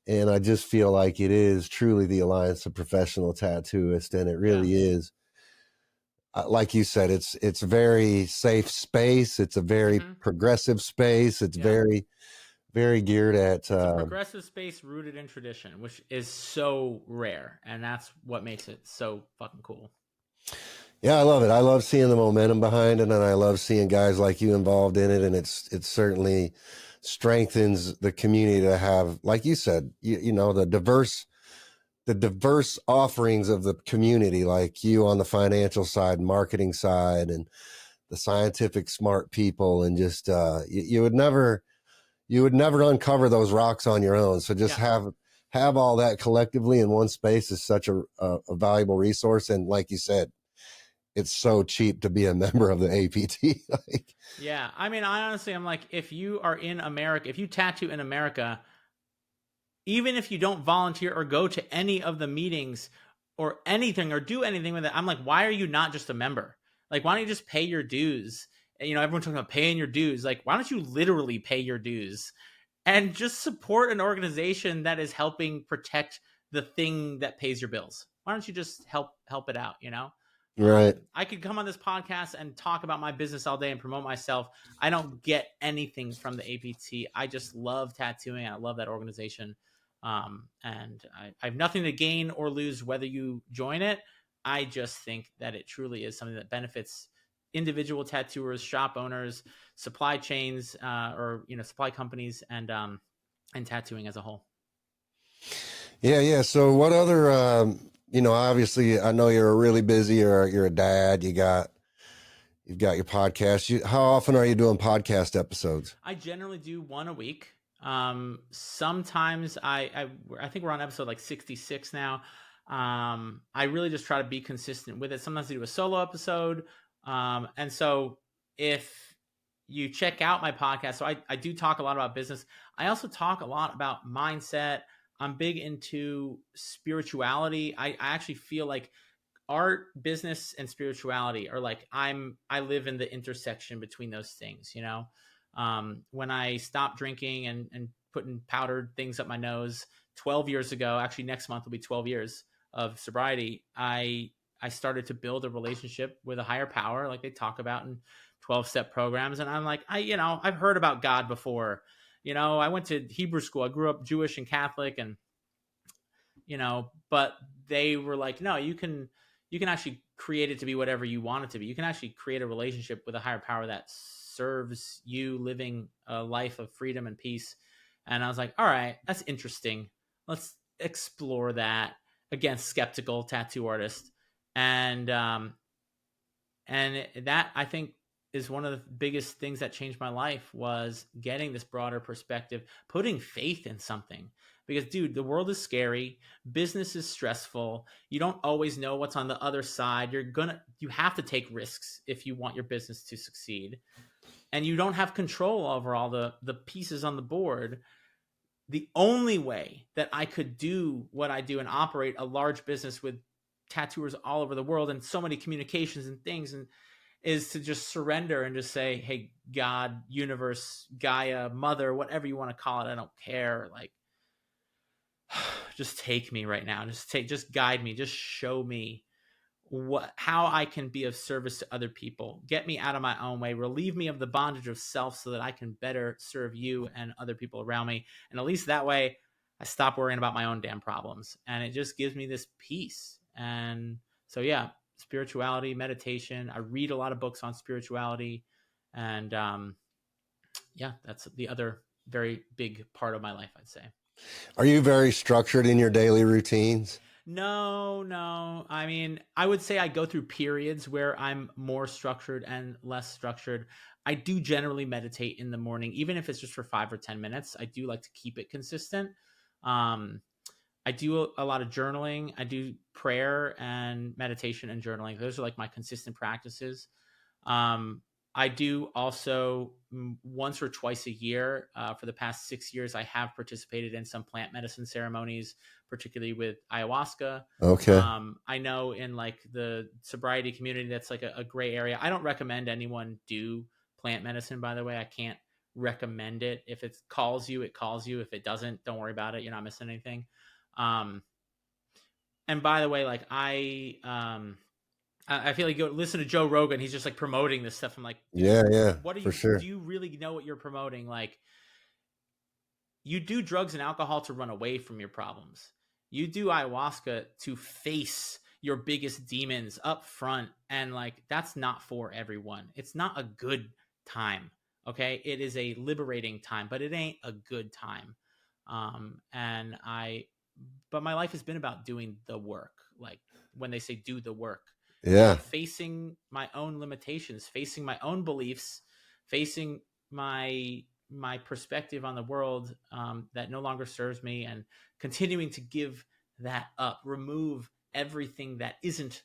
And I just feel like it is truly the Alliance of Professional Tattooists, and it really is. Like you said, it's a very safe space. It's a very progressive space. It's very, very geared at it's a progressive space rooted in tradition, which is so rare, and that's what makes it so fucking cool. Yeah, I love it. I love seeing the momentum behind it, and I love seeing guys like you involved in it. And it certainly strengthens the community to have, like you said, the diverse offerings of the community, like you on the financial side, marketing side, and the scientific smart people, and just you would never uncover those rocks on your own. So just have all that collectively in one space is such a valuable resource. And like you said, it's so cheap to be a member of the APT. Yeah. I mean, I honestly, I'm like, if you are in America, if you tattoo in America, even if you don't volunteer or go to any of the meetings or anything or do anything with it, I'm like, why are you not just a member? Like, why don't you just pay your dues? And, everyone's talking about paying your dues. Like, why don't you literally pay your dues and just support an organization that is helping protect the thing that pays your bills? Why don't you just help it out, Right. I could come on this podcast and talk about my business all day and promote myself. I don't get anything from the APT. I just love tattooing. I love that organization. And I have nothing to gain or lose whether you join it. I just think that it truly is something that benefits individual tattooers, shop owners, supply chains, or supply companies, and tattooing as a whole. Yeah. So what other, obviously I know you're really busy. You're a dad. You've got your podcast. How often are you doing podcast episodes? I generally do one a week. Sometimes I think we're on episode like 66 now. I really just try to be consistent with it. Sometimes I do a solo episode. And so if you check out my podcast, so I do talk a lot about business. I also talk a lot about mindset. I'm big into spirituality. I actually feel like art, business, and spirituality are like I live in the intersection between those things. When I stopped drinking and putting powdered things up my nose 12 years ago, actually next month will be 12 years of sobriety. I started to build a relationship with a higher power, like they talk about in 12-step programs. And I'm like, I've heard about God before. I went to Hebrew school. I grew up Jewish and Catholic, and but they were like, no, you can actually create it to be whatever you want it to be. You can actually create a relationship with a higher power that serves you living a life of freedom and peace. And I was like, all right, that's interesting. Let's explore that. Again, skeptical tattoo artist. And that, I think, is one of the biggest things that changed my life, was getting this broader perspective, putting faith in something. Because, dude, the world is scary. Business is stressful. You don't always know what's on the other side. You have to take risks if you want your business to succeed. And you don't have control over all the pieces on the board. The only way that I could do what I do and operate a large business with tattooers all over the world and so many communications and things is to just surrender and just say, hey, God, universe, Gaia, mother, whatever you want to call it, I don't care. Like, just take me right now. Just guide me. Just show me how I can be of service to other people. Get me out of my own way. Relieve me of the bondage of self so that I can better serve you and other people around me. And at least that way, I stop worrying about my own damn problems. And it just gives me this peace. And so, yeah, spirituality, meditation. I read a lot of books on spirituality. And yeah, that's the other very big part of my life, I'd say. Are you very structured in your daily routines? No. I mean, I would say I go through periods where I'm more structured and less structured. I do generally meditate in the morning, even if it's just for 5 or 10 minutes. I do like to keep it consistent. I do a lot of journaling. I do prayer and meditation and journaling. Those are like my consistent practices. I do also once or twice a year for the past 6 years, I have participated in some plant medicine ceremonies, particularly with ayahuasca. Okay. I know in like the sobriety community, that's like a gray area. I don't recommend anyone do plant medicine, by the way. I can't recommend it. If it calls you, it calls you. If it doesn't, don't worry about it. You're not missing anything. And by the way, like I feel like you listen to Joe Rogan. He's just like promoting this stuff. I'm like, yeah, what are for you, sure. do you really know what you're promoting? Like, you do drugs and alcohol to run away from your problems. You do ayahuasca to face your biggest demons up front. And like, that's not for everyone. It's not a good time. Okay. It is a liberating time, but it ain't a good time. But my life has been about doing the work. Like when they say do the work, Yeah. facing my own limitations, facing my own beliefs, facing my perspective on the world that no longer serves me, and continuing to give that up, remove everything that isn't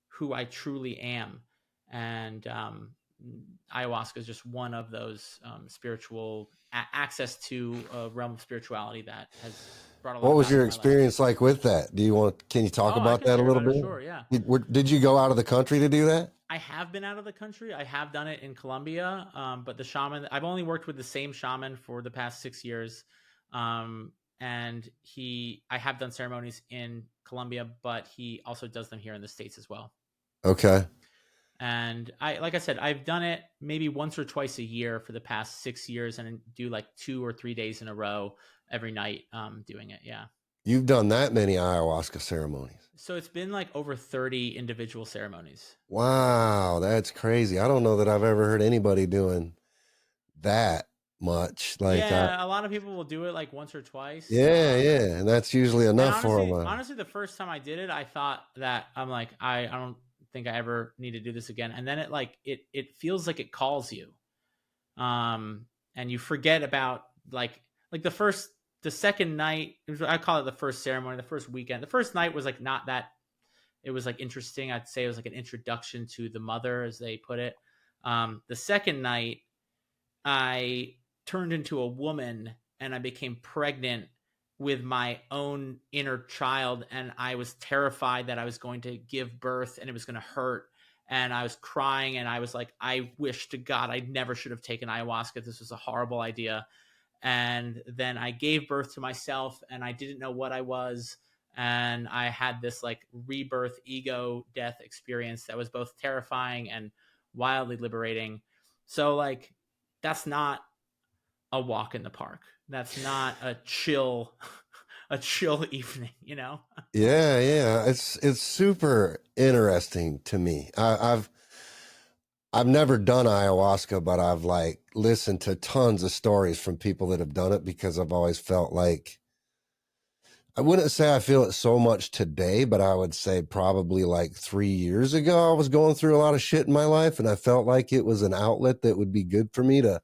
who I truly am. And ayahuasca is just one of those spiritual access to a realm of spirituality that has brought a lot. What of was value your in my life. experience like with that? Can you talk about that a little bit? Sure, yeah. Did you go out of the country to do that? I have been out of the country. I have done it in Colombia, but the shaman, I've only worked with the same shaman for the past 6 years. And I have done ceremonies in Colombia, but he also does them here in the States as well. Okay. And like I said, I've done it maybe once or twice a year for the past 6 years, and do like 2 or 3 days in a row every night doing it. Yeah. You've done that many ayahuasca ceremonies. So it's been like over 30 individual ceremonies. Wow, that's crazy. I don't know that I've ever heard anybody doing that much. Like, Yeah, a lot of people will do it like once or twice. yeah, and that's usually And enough for honestly, them. honestly, the first time I did it, I thought that I'm like, I don't think I ever need to do this again. And then it feels like it calls you. And you forget about like the second night, I call it the first ceremony, the first weekend. The first night was like not that, it was like interesting. I'd say it was like an introduction to the mother, as they put it. The second night, I turned into a woman and I became pregnant with my own inner child. And I was terrified that I was going to give birth and it was going to hurt. And I was crying and I was like, I wish to God I never should have taken ayahuasca. This was a horrible idea. And then I gave birth to myself and I didn't know what I was. And I had this like rebirth ego death experience that was both terrifying and wildly liberating. So like, that's not a walk in the park. That's not a chill evening, you know? Yeah. It's super interesting to me. I've never done ayahuasca, but I've like listened to tons of stories from people that have done it because I've always felt like, I wouldn't say I feel it so much today, but I would say probably like 3 years ago, I was going through a lot of shit in my life and I felt like it was an outlet that would be good for me to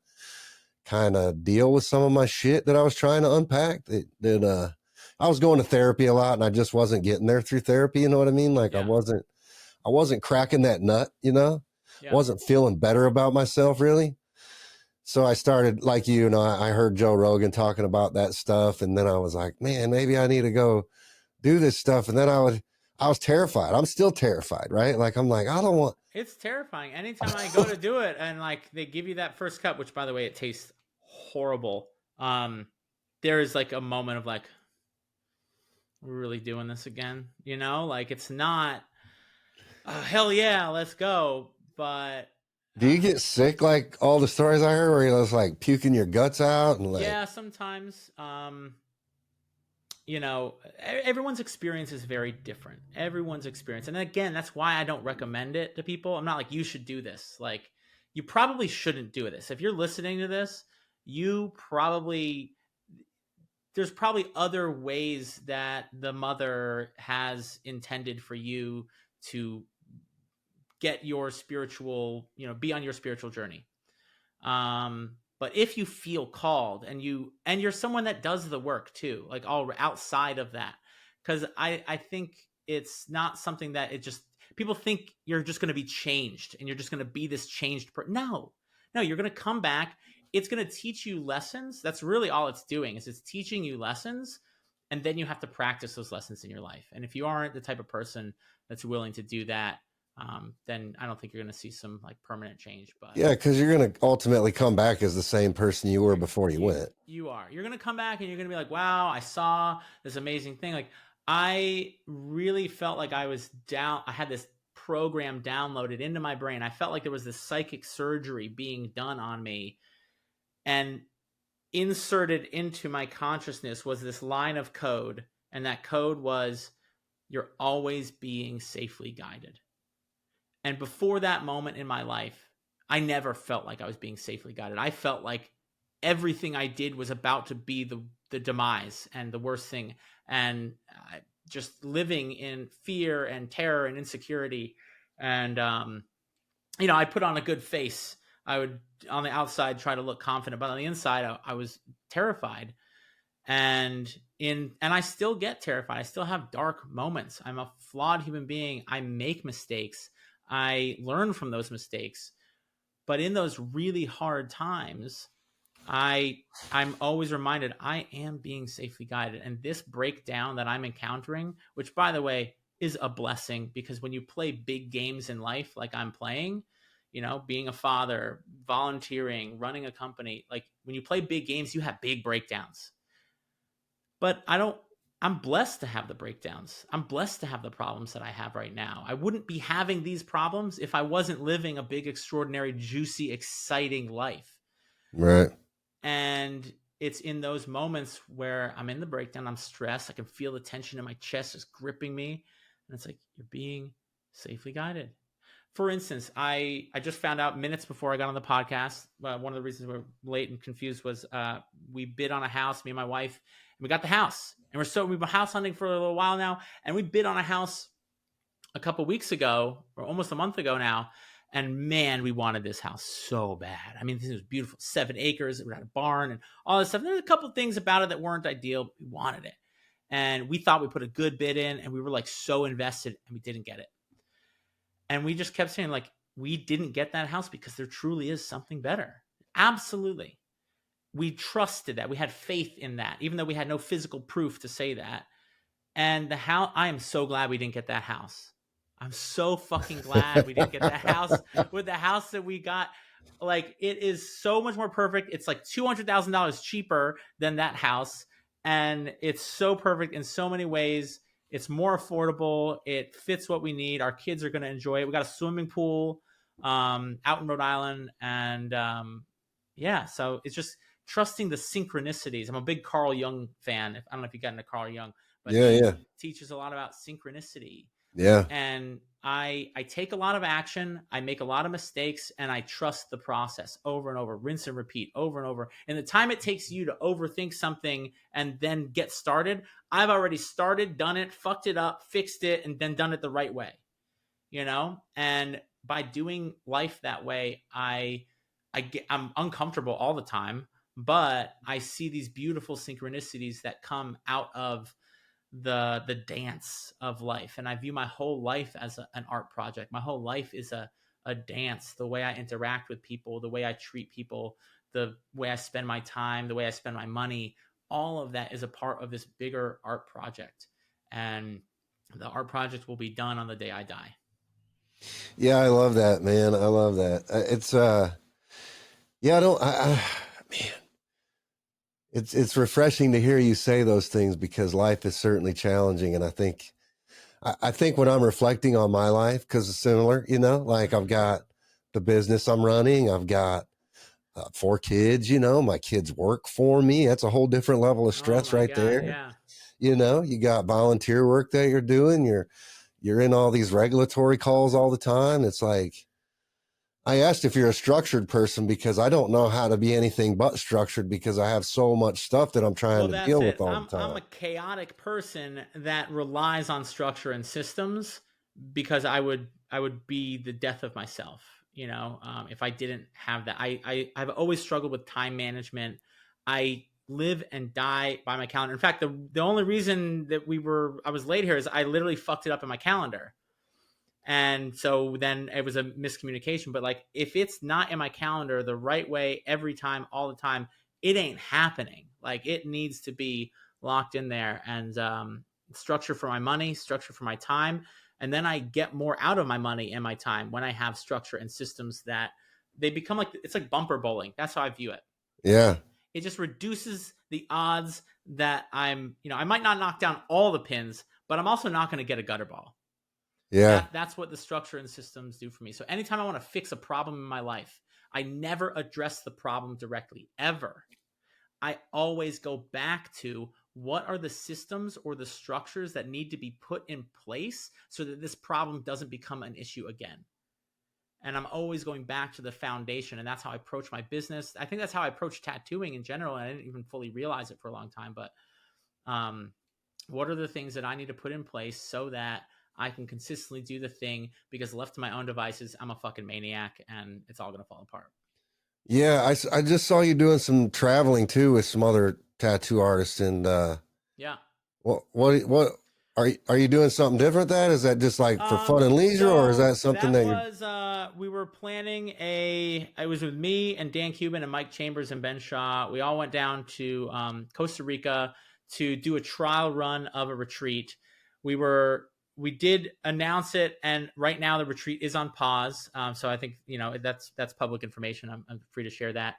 kind of deal with some of my shit that I was trying to unpack. I was going to therapy a lot and I just wasn't getting there through therapy. You know what I mean? Like Yeah. I wasn't cracking that nut, you know, Yeah. wasn't feeling better about myself really. So I started like, I heard Joe Rogan talking about that stuff. And then I was like, man, maybe I need to go do this stuff. And then I was terrified. I'm still terrified, right? Like, I'm like, I don't want. It's terrifying. Anytime I go to do it and like they give you that first cup, which by the way, it tastes horrible. There is like a moment of like, we're really doing this again, you know? Like it's not, hell yeah, let's go. But Do you get sick like all the stories I heard where you're just like puking your guts out and like, yeah, sometimes. Everyone's experience is very different. Everyone's experience. And again, that's why I don't recommend it to people. I'm not like, you should do this. Like, you probably shouldn't do this. If you're listening to this, there's probably other ways that the mother has intended for you to get your spiritual, be on your spiritual journey. But if you feel called and you're someone that does the work too, like all outside of that, because I think it's not something that people think you're just going to be changed and you're just going to be this changed person. No, you're going to come back. It's going to teach you lessons. That's really all it's doing is it's teaching you lessons. And then you have to practice those lessons in your life. And if you aren't the type of person that's willing to do that, then I don't think you're going to see some like permanent change. But yeah, because you're going to ultimately come back as the same person you were before you went. You're going to come back and you're going to be like, wow, I saw this amazing thing. Like I really felt like I was down. I had this program downloaded into my brain. I felt like there was this psychic surgery being done on me, and inserted into my consciousness was this line of code. And that code was, you're always being safely guided. And before that moment in my life, I never felt like I was being safely guided. I felt like everything I did was about to be the demise and the worst thing. And just living in fear and terror and insecurity. And, I put on a good face. I would, on the outside, try to look confident, but on the inside, I was terrified. And I still get terrified. I still have dark moments. I'm a flawed human being. I make mistakes. I learn from those mistakes. But in those really hard times, I'm always reminded I am being safely guided. And this breakdown that I'm encountering, which by the way, is a blessing, because when you play big games in life, like I'm playing, being a father, volunteering, running a company, like when you play big games, you have big breakdowns. But I'm blessed to have the breakdowns. I'm blessed to have the problems that I have right now. I wouldn't be having these problems if I wasn't living a big, extraordinary, juicy, exciting life. Right. And it's in those moments where I'm in the breakdown, I'm stressed, I can feel the tension in my chest just gripping me. And it's like, you're being safely guided. For instance, I just found out minutes before I got on the podcast. One of the reasons we're late and confused was we bid on a house, me and my wife, and we got the house. And we've been house hunting for a little while now, and we bid on a house a couple weeks ago, or almost a month ago now. And man, we wanted this house so bad. I mean, this was beautiful, 7 acres. We had a barn and all this stuff. There's a couple things about it that weren't ideal. But we wanted it, and we thought we put a good bid in, and we were like so invested, and we didn't get it. And we just kept saying, like, we didn't get that house because there truly is something better. Absolutely. We trusted that. We had faith in that, even though we had no physical proof to say that. And the house, I am so glad we didn't get that house. I'm so fucking glad we didn't get that house. With the house that we got, like, it is so much more perfect. It's like $200,000 cheaper than that house. And it's so perfect in so many ways. It's more affordable. It fits what we need. Our kids are going to enjoy it. We got a swimming pool out in Rhode Island. And yeah, so it's just trusting the synchronicities. I'm a big Carl Jung fan. I don't know if you got into Carl Jung, but he teaches a lot about synchronicity. Yeah. And I take a lot of action. I make a lot of mistakes, and I trust the process over and over, rinse and repeat over and over. And the time it takes you to overthink something and then get started, I've already started, done it, fucked it up, fixed it, and then done it the right way, you know? And by doing life that way, I'm uncomfortable all the time, but I see these beautiful synchronicities that come out of the dance of life. And I view my whole life as an art project. My whole life is a dance. The way I interact with people, the way I treat people, the way I spend my time, the way I spend my money, all of that is a part of this bigger art project. And the art project will be done on the day I die. Yeah, I love that, man. I love that. Man, it's refreshing to hear you say those things, because life is certainly challenging. And I think when I'm reflecting on my life, because it's similar, you know, like I've got the business I'm running, I've got 4 kids, you know, my kids work for me. That's a whole different level of stress right there. Yeah. You know, you got volunteer work that you're doing. You're in all these regulatory calls all the time. It's like, I asked if you're a structured person because I don't know how to be anything but structured, because I have so much stuff that I'm trying to deal with all the time. I'm a chaotic person that relies on structure and systems, because I would be the death of myself, you know, if I didn't have that. I've always struggled with time management. I live and die by my calendar. In fact, the only reason that I was late here is I literally fucked it up in my calendar. And so then it was a miscommunication. But like, if it's not in my calendar the right way every time, all the time, it ain't happening. Like, it needs to be locked in there. And structure for my money, structure for my time. And then I get more out of my money and my time when I have structure and systems that they become like, it's like bumper bowling. That's how I view it. Yeah. It just reduces the odds that I might not knock down all the pins, but I'm also not going to get a gutter ball. Yeah. That's what the structure and systems do for me. So anytime I want to fix a problem in my life, I never address the problem directly, ever. I always go back to, what are the systems or the structures that need to be put in place so that this problem doesn't become an issue again? And I'm always going back to the foundation. And that's how I approach my business. I think that's how I approach tattooing in general. And I didn't even fully realize it for a long time. But what are the things that I need to put in place so that I can consistently do the thing? Because left to my own devices, I'm a fucking maniac, and it's all going to fall apart. Yeah. I just saw you doing some traveling too with some other tattoo artists. And yeah. What are you doing something different? Is that just like for fun and leisure, or is that something we were planning it was with me and Dan Cuban and Mike Chambers and Ben Shaw. We all went down to Costa Rica to do a trial run of a retreat. We did announce it, and right now the retreat is on pause. So I think, that's public information. I'm free to share that.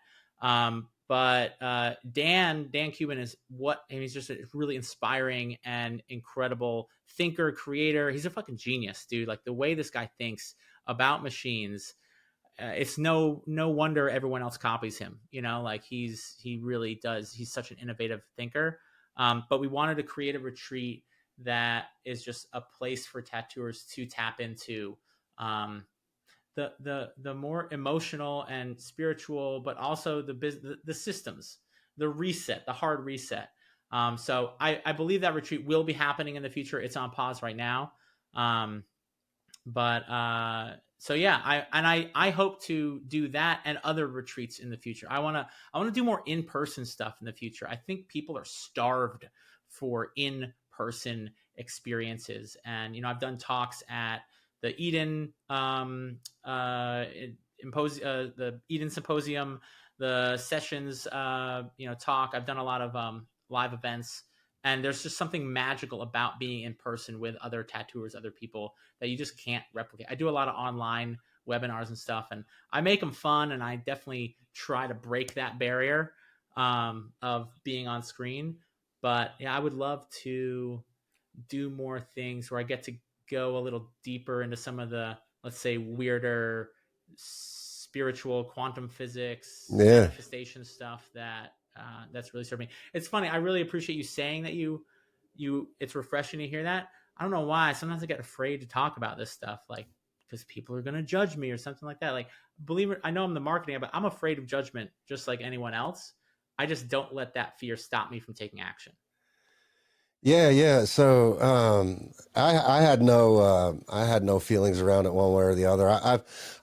But Dan Cuban he's just a really inspiring and incredible thinker, creator. He's a fucking genius, dude. Like, the way this guy thinks about machines, it's no wonder everyone else copies him. Like he really does. He's such an innovative thinker. But we wanted to create a retreat that is just a place for tattooers to tap into the more emotional and spiritual, but also the systems, the reset, the hard reset. So I believe that retreat will be happening in the future. It's on pause right now. So yeah, I hope to do that and other retreats in the future. I want to do more in-person stuff in the future. I think people are starved for in-person experiences. And, I've done talks at the Eden the Eden Symposium, the sessions, talk. I've done a lot of live events, and there's just something magical about being in person with other tattooers, other people that you just can't replicate. I do a lot of online webinars and stuff, and I make them fun, and I definitely try to break that barrier of being on screen. But yeah, I would love to do more things where I get to go a little deeper into some of the, let's say, weirder spiritual quantum physics manifestation stuff that's really served me. It's funny. I really appreciate you saying that you it's refreshing to hear that. I don't know why. Sometimes I get afraid to talk about this stuff, like, because people are going to judge me or something like that. Like, believe it, I know I'm the marketing, but I'm afraid of judgment just like anyone else. I just don't let that fear stop me from taking action. Yeah. So I had no feelings around it one way or the other.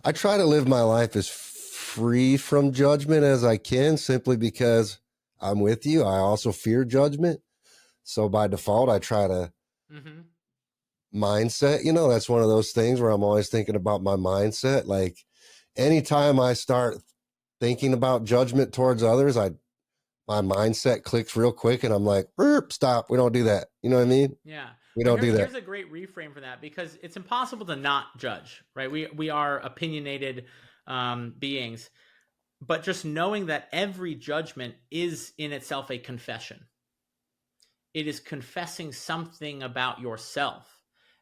I try to live my life as free from judgment as I can, simply because I'm with you. I also fear judgment. So by default, I try to mindset. That's one of those things where I'm always thinking about my mindset. Like, anytime I start thinking about judgment towards others, my mindset clicks real quick, and I'm like, stop. We don't do that. You know what I mean? Yeah. We don't do that. Here's a great reframe for that, because it's impossible to not judge, right? We are opinionated beings, but just knowing that every judgment is in itself a confession. It is confessing something about yourself.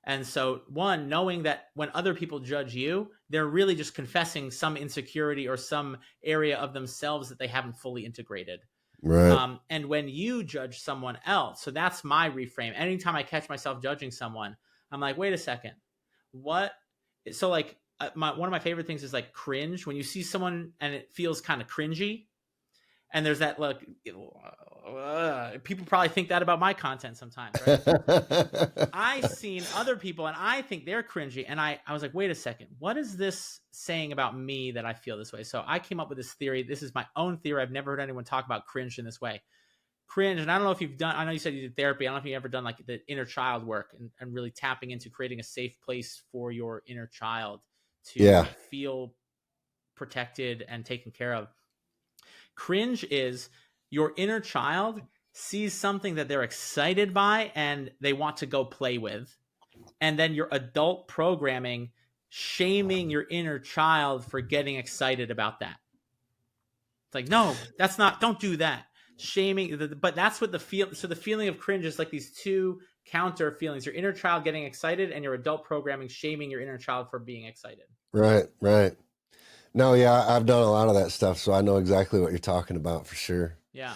And so, one, knowing that when other people judge you, they're really just confessing some insecurity or some area of themselves that they haven't fully integrated. Right. And when you judge someone else, so that's my reframe. Anytime I catch myself judging someone, I'm like, wait a second, what? So like, one of my favorite things is like cringe. When you see someone and it feels kind of cringy, and there's that look, people probably think that about my content sometimes, right? I've seen other people and I think they're cringy. And I was like, wait a second, what is this saying about me that I feel this way? So I came up with this theory. This is my own theory. I've never heard anyone talk about cringe in this way. Cringe, and I don't know if you've done, I know you said you did therapy. I don't know if you've ever done like the inner child work and really tapping into creating a safe place for your inner child to feel protected and taken care of. Cringe is your inner child sees something that they're excited by and they want to go play with. And then your adult programming shaming your inner child for getting excited about that. It's like, no, that's not, don't do that. Shaming, but that's what the feeling of cringe is like these two counter feelings: your inner child getting excited and your adult programming shaming your inner child for being excited. Right. No, yeah, I've done a lot of that stuff, so I know exactly what you're talking about for sure. Yeah.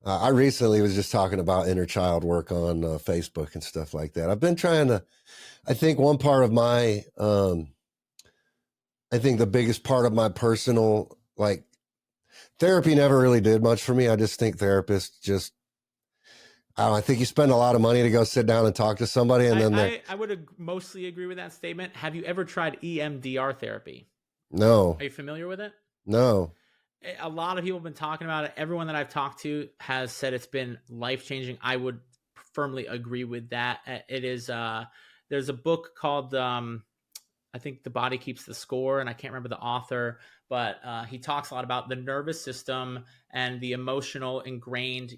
I recently was just talking about inner child work on Facebook and stuff like that. I've been trying to, I think one part of my, I think the biggest part of my personal, like, therapy never really did much for me. I just think therapists just, I think you spend a lot of money to go sit down and talk to somebody. And I would mostly agree with that statement. Have you ever tried EMDR therapy? No. Are you familiar with it? No. A lot of people have been talking about it. Everyone that I've talked to has said it's been life-changing. I would firmly agree with that. It is, there's a book called, I think The Body Keeps the Score, and I can't remember the author, but he talks a lot about the nervous system and the emotional ingrained,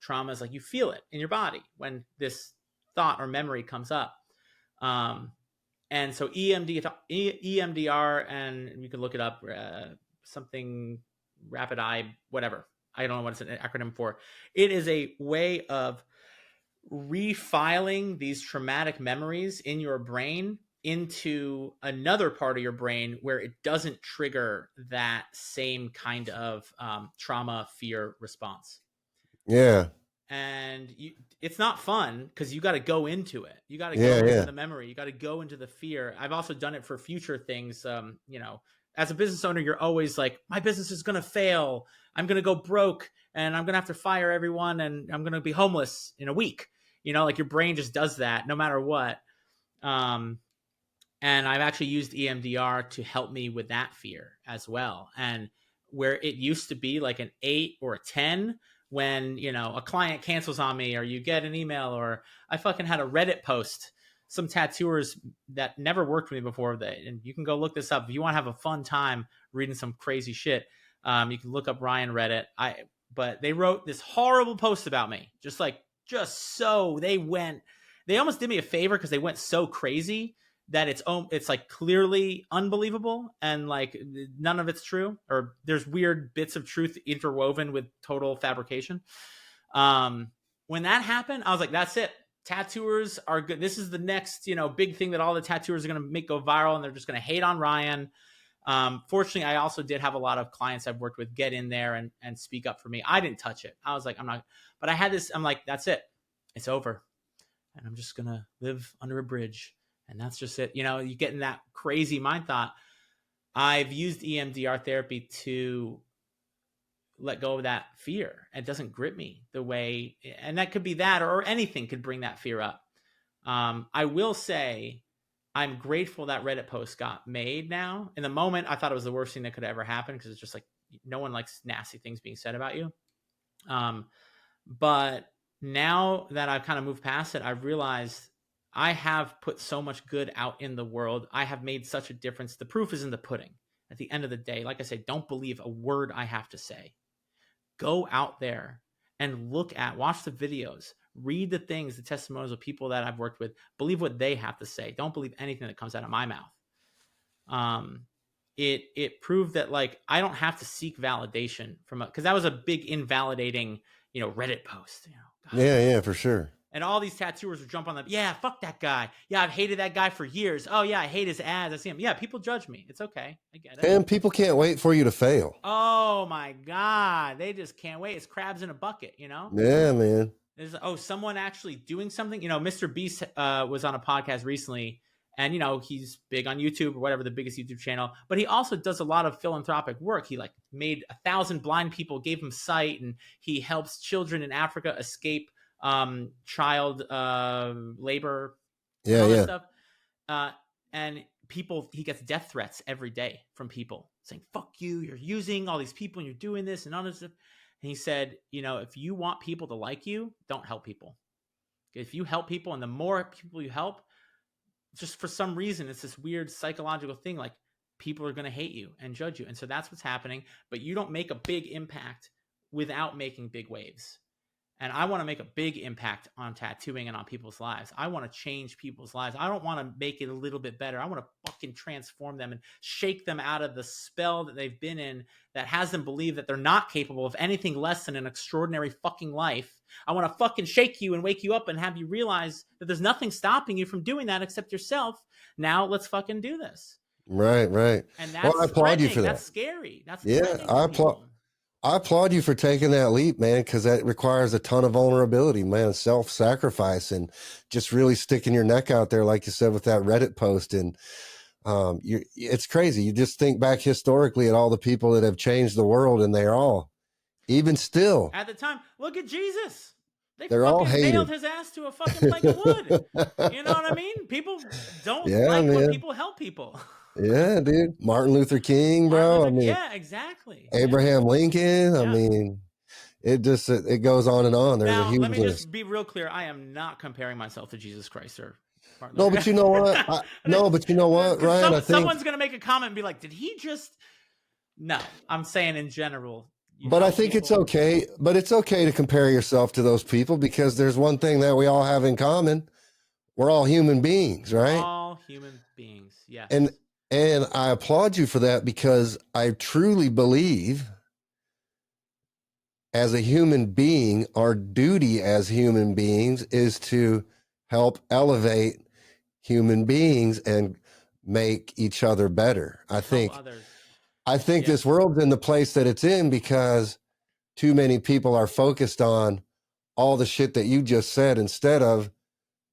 traumas. Like, you feel it in your body when this thought or memory comes up. And so EMDR, and you can look it up, something rapid eye, whatever. I don't know what it's an acronym for. It is a way of refiling these traumatic memories in your brain into another part of your brain where it doesn't trigger that same kind of trauma, fear response. Yeah. And it's not fun because you got to go into it. You got to go into the memory. You got to go into the fear. I've also done it for future things. As a business owner, you're always like, my business is going to fail. I'm going to go broke and I'm going to have to fire everyone and I'm going to be homeless in a week. Like your brain just does that no matter what. And I've actually used EMDR to help me with that fear as well. And where it used to be like an 8 or a 10, when, a client cancels on me or you get an email, or I fucking had a Reddit post, some tattooers that never worked with me before, and you can go look this up. If you want to have a fun time reading some crazy shit, you can look up Ryan Reddit. But they wrote this horrible post about me. They almost did me a favor because they went so crazy that it's like clearly unbelievable and like none of it's true, or there's weird bits of truth interwoven with total fabrication. When that happened, I was like, that's it. Tattooers are good. This is the next, big thing that all the tattooers are going to make go viral, and they're just going to hate on Ryan. Fortunately, I also did have a lot of clients I've worked with get in there and speak up for me. I didn't touch it. I was like, I'm not, but I had this, I'm like, that's it. It's over. And I'm just going to live under a bridge. And that's just it. You get in that crazy mind thought. I've used EMDR therapy to let go of that fear. It doesn't grip me the way, and that could be that, or anything could bring that fear up. I will say I'm grateful that Reddit post got made now. In the moment, I thought it was the worst thing that could ever happen because it's just like, no one likes nasty things being said about you. But now that I've kind of moved past it, I've realized I have put so much good out in the world. I have made such a difference. The proof is in the pudding. At the end of the day, like I say, don't believe a word I have to say. Go out there and watch the videos, read the things, the testimonials of people that I've worked with. Believe what they have to say. Don't believe anything that comes out of my mouth. It proved that like I don't have to seek validation because that was a big invalidating, Reddit post. God. Yeah, for sure. And all these tattooers would jump on them. Yeah, fuck that guy. Yeah, I've hated that guy for years. Oh, yeah, I hate his ads. I see him. Yeah, people judge me. It's okay. I get it. And people can't wait for you to fail. Oh, my God. They just can't wait. It's crabs in a bucket, Yeah, man. Someone actually doing something. Mr. Beast was on a podcast recently, and, he's big on YouTube or whatever, the biggest YouTube channel. But he also does a lot of philanthropic work. He, made 1,000 blind people, gave them sight, and he helps children in Africa escape child labor, stuff. And he gets death threats every day from people saying, fuck you, you're using all these people and you're doing this and all this stuff. And he said, if you want people to like you, don't help people. If you help people, and the more people you help, just for some reason, it's this weird psychological thing, like people are going to hate you and judge you. And so that's what's happening. But you don't make a big impact without making big waves. And I want to make a big impact on tattooing and on people's lives. I want to change people's lives. I don't want to make it a little bit better. I want to fucking transform them and shake them out of the spell that they've been in that has them believe that they're not capable of anything less than an extraordinary fucking life. I want to fucking shake you and wake you up and have you realize that there's nothing stopping you from doing that except yourself. Now let's fucking do this. Right. And that's I applaud you for that. That's scary. That's I applaud you for taking that leap, man, because that requires a ton of vulnerability, man, self-sacrifice, and just really sticking your neck out there, like you said, with that Reddit post. And it's crazy. You just think back historically at all the people that have changed the world, and they're all, even still. At the time, look at Jesus. They're all hated. Nailed his ass to a fucking plank of wood. You know what I mean? People don't when people help people. Yeah, dude. Martin Luther King, bro. Yeah, exactly. Abraham Lincoln. Yeah. I mean, it goes on and on. There's a huge let me just be real clear. I am not comparing myself to Jesus Christ or Martin Luther. But you know what? But you know what, Ryan? I think someone's going to make a comment and be like, did he just... No, I'm saying in general. But I think it's okay. But it's okay to compare yourself to those people, because there's one thing that we all have in common. We're all human beings, right? All human beings, yes. And I applaud you for that, because I truly believe as a human being, our duty as human beings is to help elevate human beings and make each other better. I Help think others. Yeah. this world's in the place that it's in because too many people are focused on all the shit that you just said instead of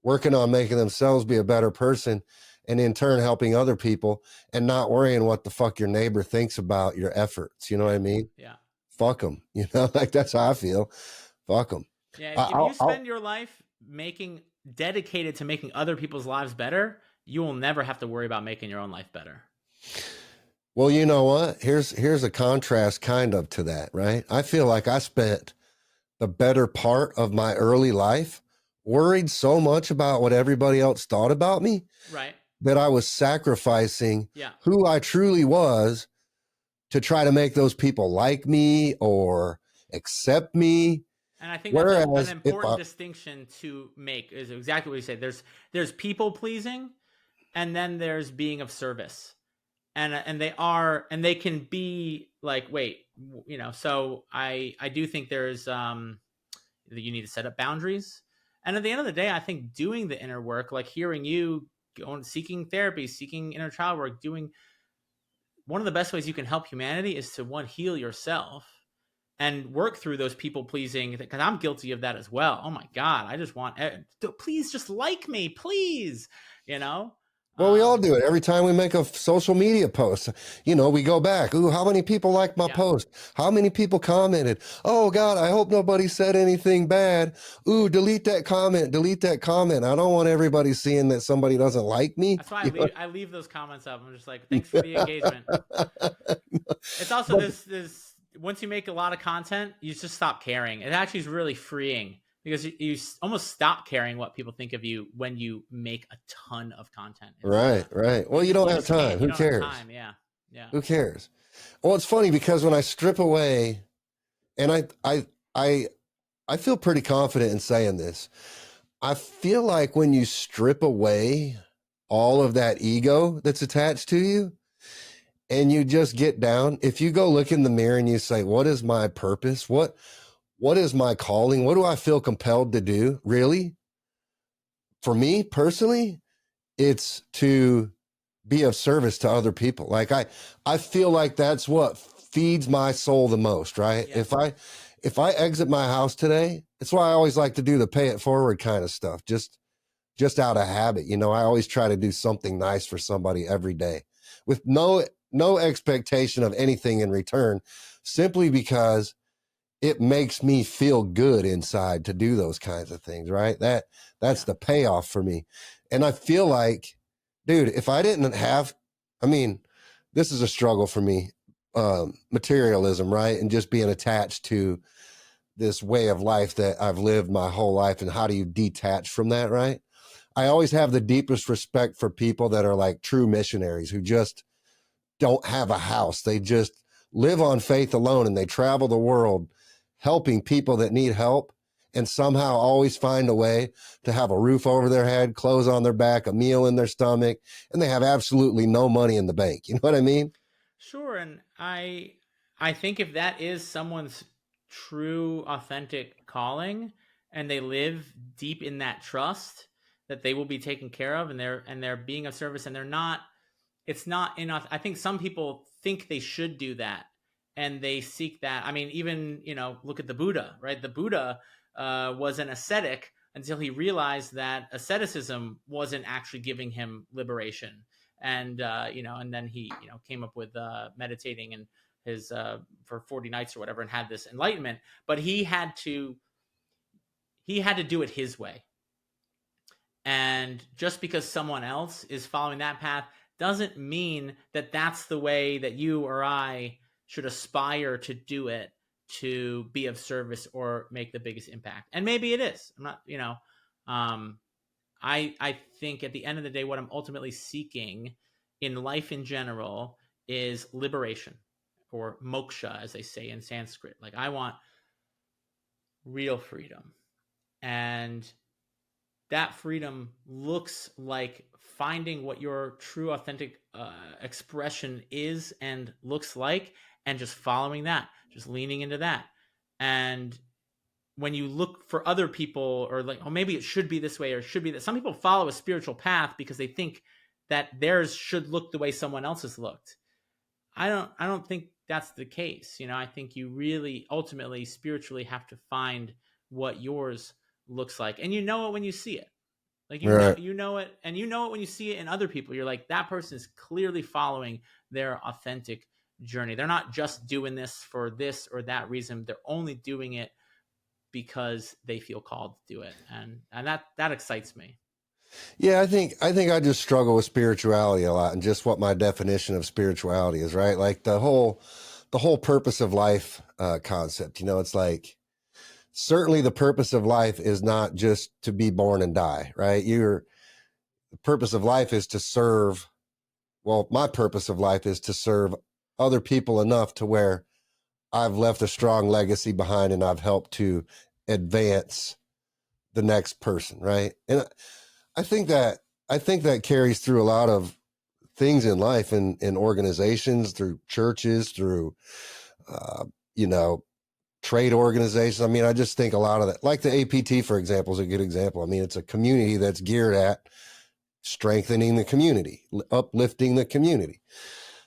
working on making themselves be a better person and in turn helping other people and not worrying what the fuck your neighbor thinks about your efforts. You know what I mean? Yeah. Fuck them. You know, like that's how I feel. Fuck them. Yeah. If you spend your life dedicated to making other people's lives better, you will never have to worry about making your own life better. Well, you know what? Here's a contrast kind of to that, right? I feel like I spent the better part of my early life worried so much about what everybody else thought about me Right. that I was sacrificing Yeah. who I truly was to try to make those people like me or accept me. And I think that's an Whereas important distinction to make is exactly what you say. There's people pleasing and then there's being of service. And they can be like, wait, you know, so I do think there's you need to set up boundaries. And at the end of the day, I think doing the inner work, like hearing you going seeking therapy, seeking inner child work, doing one of the best ways you can help humanity is to one, heal yourself and work through those people pleasing, because I'm guilty of that as well. Oh my God, I just want, please just like me, please, you know? well, we all do it every time we make a social media post. You know, we go back. Ooh, how many people liked my post? How many people commented? Oh God, I hope nobody said anything bad. Ooh, delete that comment. Delete that comment. I don't want everybody seeing that somebody doesn't like me. That's why I leave those comments up. I'm just like, thanks for the engagement. It's also this once you make a lot of content, you just stop caring. It actually is really freeing because you almost stop caring what people think of you when you make a ton of content. Right. Well, you don't have time. Who cares? Yeah. Who cares? Well, it's funny because when I strip away, and I feel pretty confident in saying this. I feel like when you strip away all of that ego that's attached to you and you just get down, if you go look in the mirror and you say, what is my purpose? What is my calling? What do I feel compelled to do? Really? For me personally, it's to be of service to other people. Like I feel like that's what feeds my soul the most, right? Yeah. If I exit my house today, it's why I always like to do the pay it forward kind of stuff. Just out of habit. You know, I always try to do something nice for somebody every day with no expectation of anything in return, simply because it makes me feel good inside to do those kinds of things, right? That's the payoff for me. And I feel like, dude, if I didn't have, I mean, this is a struggle for me, materialism, right? And just being attached to this way of life that I've lived my whole life. And how do you detach from that, right? I always have the deepest respect for people that are like true missionaries who just don't have a house. They just live on faith alone and they travel the world helping people that need help and somehow always find a way to have a roof over their head, clothes on their back, a meal in their stomach, and they have absolutely no money in the bank. You know what I mean? Sure. And I think if that is someone's true, authentic calling and they live deep in that trust that they will be taken care of and they're being of service and they're not, it's not enough. I think some people think they should do that and they seek that. I mean, even, you know, look at the Buddha, right? The Buddha was an ascetic until he realized that asceticism wasn't actually giving him liberation. And, you know, and then he, you know, came up with meditating and his for 40 nights or whatever and had this enlightenment. But he had to do it his way. And just because someone else is following that path doesn't mean that that's the way that you or I should aspire to do it, to be of service or make the biggest impact. And maybe it is. I'm not, you know, I think at the end of the day, what I'm ultimately seeking in life in general is liberation, or moksha, as they say in Sanskrit. Like, I want real freedom. And that freedom looks like finding what your true authentic expression is and looks like, and just following that, just leaning into that. And when you look for other people, or like, oh, maybe it should be this way, or it should be that. Some people follow a spiritual path because they think that theirs should look the way someone else's looked. I don't think that's the case. I think you really ultimately spiritually have to find what yours looks like, and you know it when you see it. Like you know it, and you know it when you see it in other people. You're like, that person is clearly following their authentic journey. They're not just doing this for this or that reason. They're only doing it because they feel called to do it, and that excites me. Yeah, I think I just struggle with spirituality a lot, and just what my definition of spirituality is, right? Like the whole purpose of life concept. It's like, certainly the purpose of life is not just to be born and die, right? The purpose of life is to serve. Well, my purpose of life is to serve other people enough to where I've left a strong legacy behind, and I've helped to advance the next person, right? And I think that carries through a lot of things in life, in organizations, through churches, through, trade organizations. I mean, I just think a lot of that, like the APT, for example, is a good example. I mean, it's a community that's geared at strengthening the community, uplifting the community.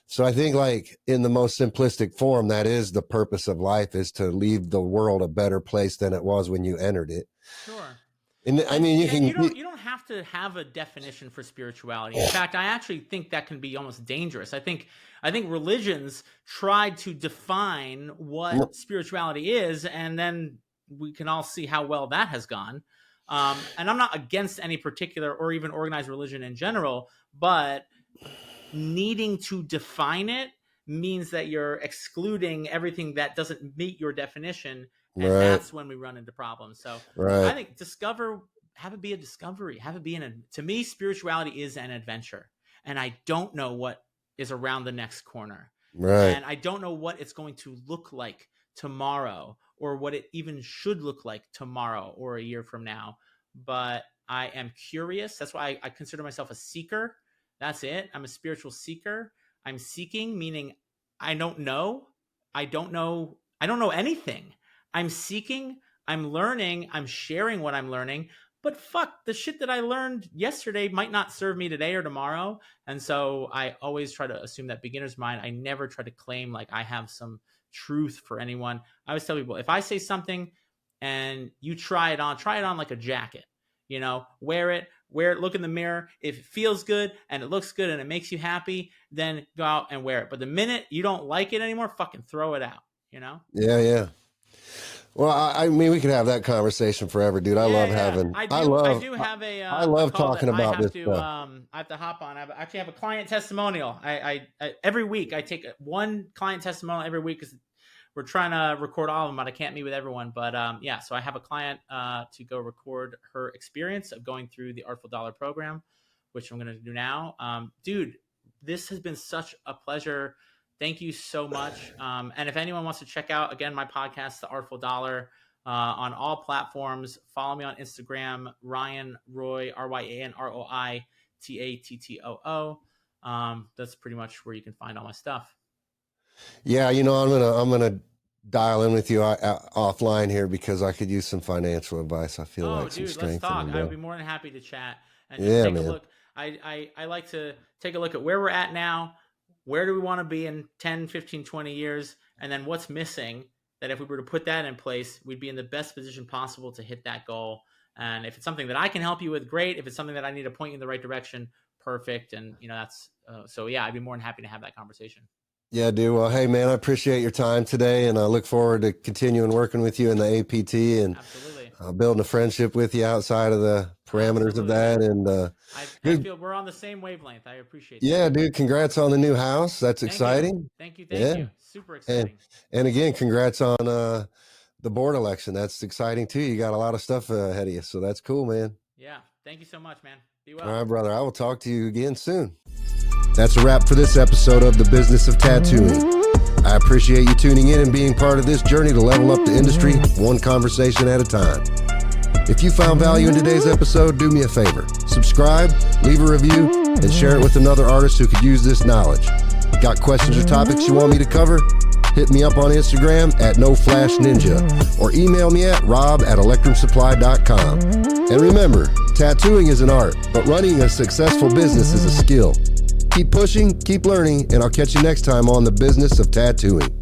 So I think, like, in the most simplistic form, that is the purpose of life, is to leave the world a better place than it was when you entered it. Sure. And I mean, you don't have to have a definition for spirituality. In fact, I actually think that can be almost dangerous. I think religions tried to define what spirituality is, and then we can all see how well that has gone. And I'm not against any particular or even organized religion in general, but needing to define it means that you're excluding everything that doesn't meet your definition. And that's when we run into problems. So I think have it be a discovery, to me, spirituality is an adventure, and I don't know what is around the next corner. Right. And I don't know what it's going to look like tomorrow, or what it even should look like tomorrow or a year from now. But I am curious. That's why I consider myself a seeker. That's it. I'm a spiritual seeker. I'm seeking, meaning I don't know anything. I'm seeking, I'm learning, I'm sharing what I'm learning, but fuck, the shit that I learned yesterday might not serve me today or tomorrow. And so I always try to assume that beginner's mind. I never try to claim like I have some truth for anyone. I always tell people, if I say something and you try it on like a jacket, wear it, look in the mirror. If it feels good and it looks good and it makes you happy, then go out and wear it. But the minute you don't like it anymore, fucking throw it out, Yeah. Well, I mean, we could have that conversation forever, dude. I love talking about this stuff. I have to hop on. I actually have a client testimonial. I every week I take one client testimonial every week, because we're trying to record all of them, but I can't meet with everyone. But so I have a client to go record her experience of going through the Artful Dollar program, which I'm going to do now. Dude, this has been such a pleasure. Thank you so much. And if anyone wants to check out, again, my podcast, The Artful Dollar, on all platforms, follow me on Instagram, Ryan Roy, RyanRoiTattoo. That's pretty much where you can find all my stuff. Yeah, I'm gonna dial in with you offline here, because I could use some financial advice. I feel like some strength. Let's talk. I would be more than happy to chat and just take a look. I like to take a look at where we're at now. Where do we want to be in 10, 15, 20 years? And then what's missing, that if we were to put that in place, we'd be in the best position possible to hit that goal. And if it's something that I can help you with, great. If it's something that I need to point you in the right direction, perfect. And, that's I'd be more than happy to have that conversation. Yeah, dude. Well, hey, man, I appreciate your time today, and I look forward to continuing working with you in the APT, and building a friendship with you outside of the parameters of that. And I feel we're on the same wavelength. I appreciate that. Yeah, dude. Congrats on the new house. That's exciting. Thank you. Super exciting. And again, congrats on the board election. That's exciting too. You got a lot of stuff ahead of you, so that's cool, man. Yeah. Thank you so much, man. Be well. All right, brother. I will talk to you again soon. That's a wrap for this episode of The Business of Tattooing. I appreciate you tuning in and being part of this journey to level up the industry one conversation at a time. If you found value in today's episode, do me a favor. Subscribe, leave a review, and share it with another artist who could use this knowledge. Got questions or topics you want me to cover? Hit me up on Instagram at NoFlashNinja or email me at rob@electrumsupply.com. And remember, tattooing is an art, but running a successful business is a skill. Keep pushing, keep learning, and I'll catch you next time on The Business of Tattooing.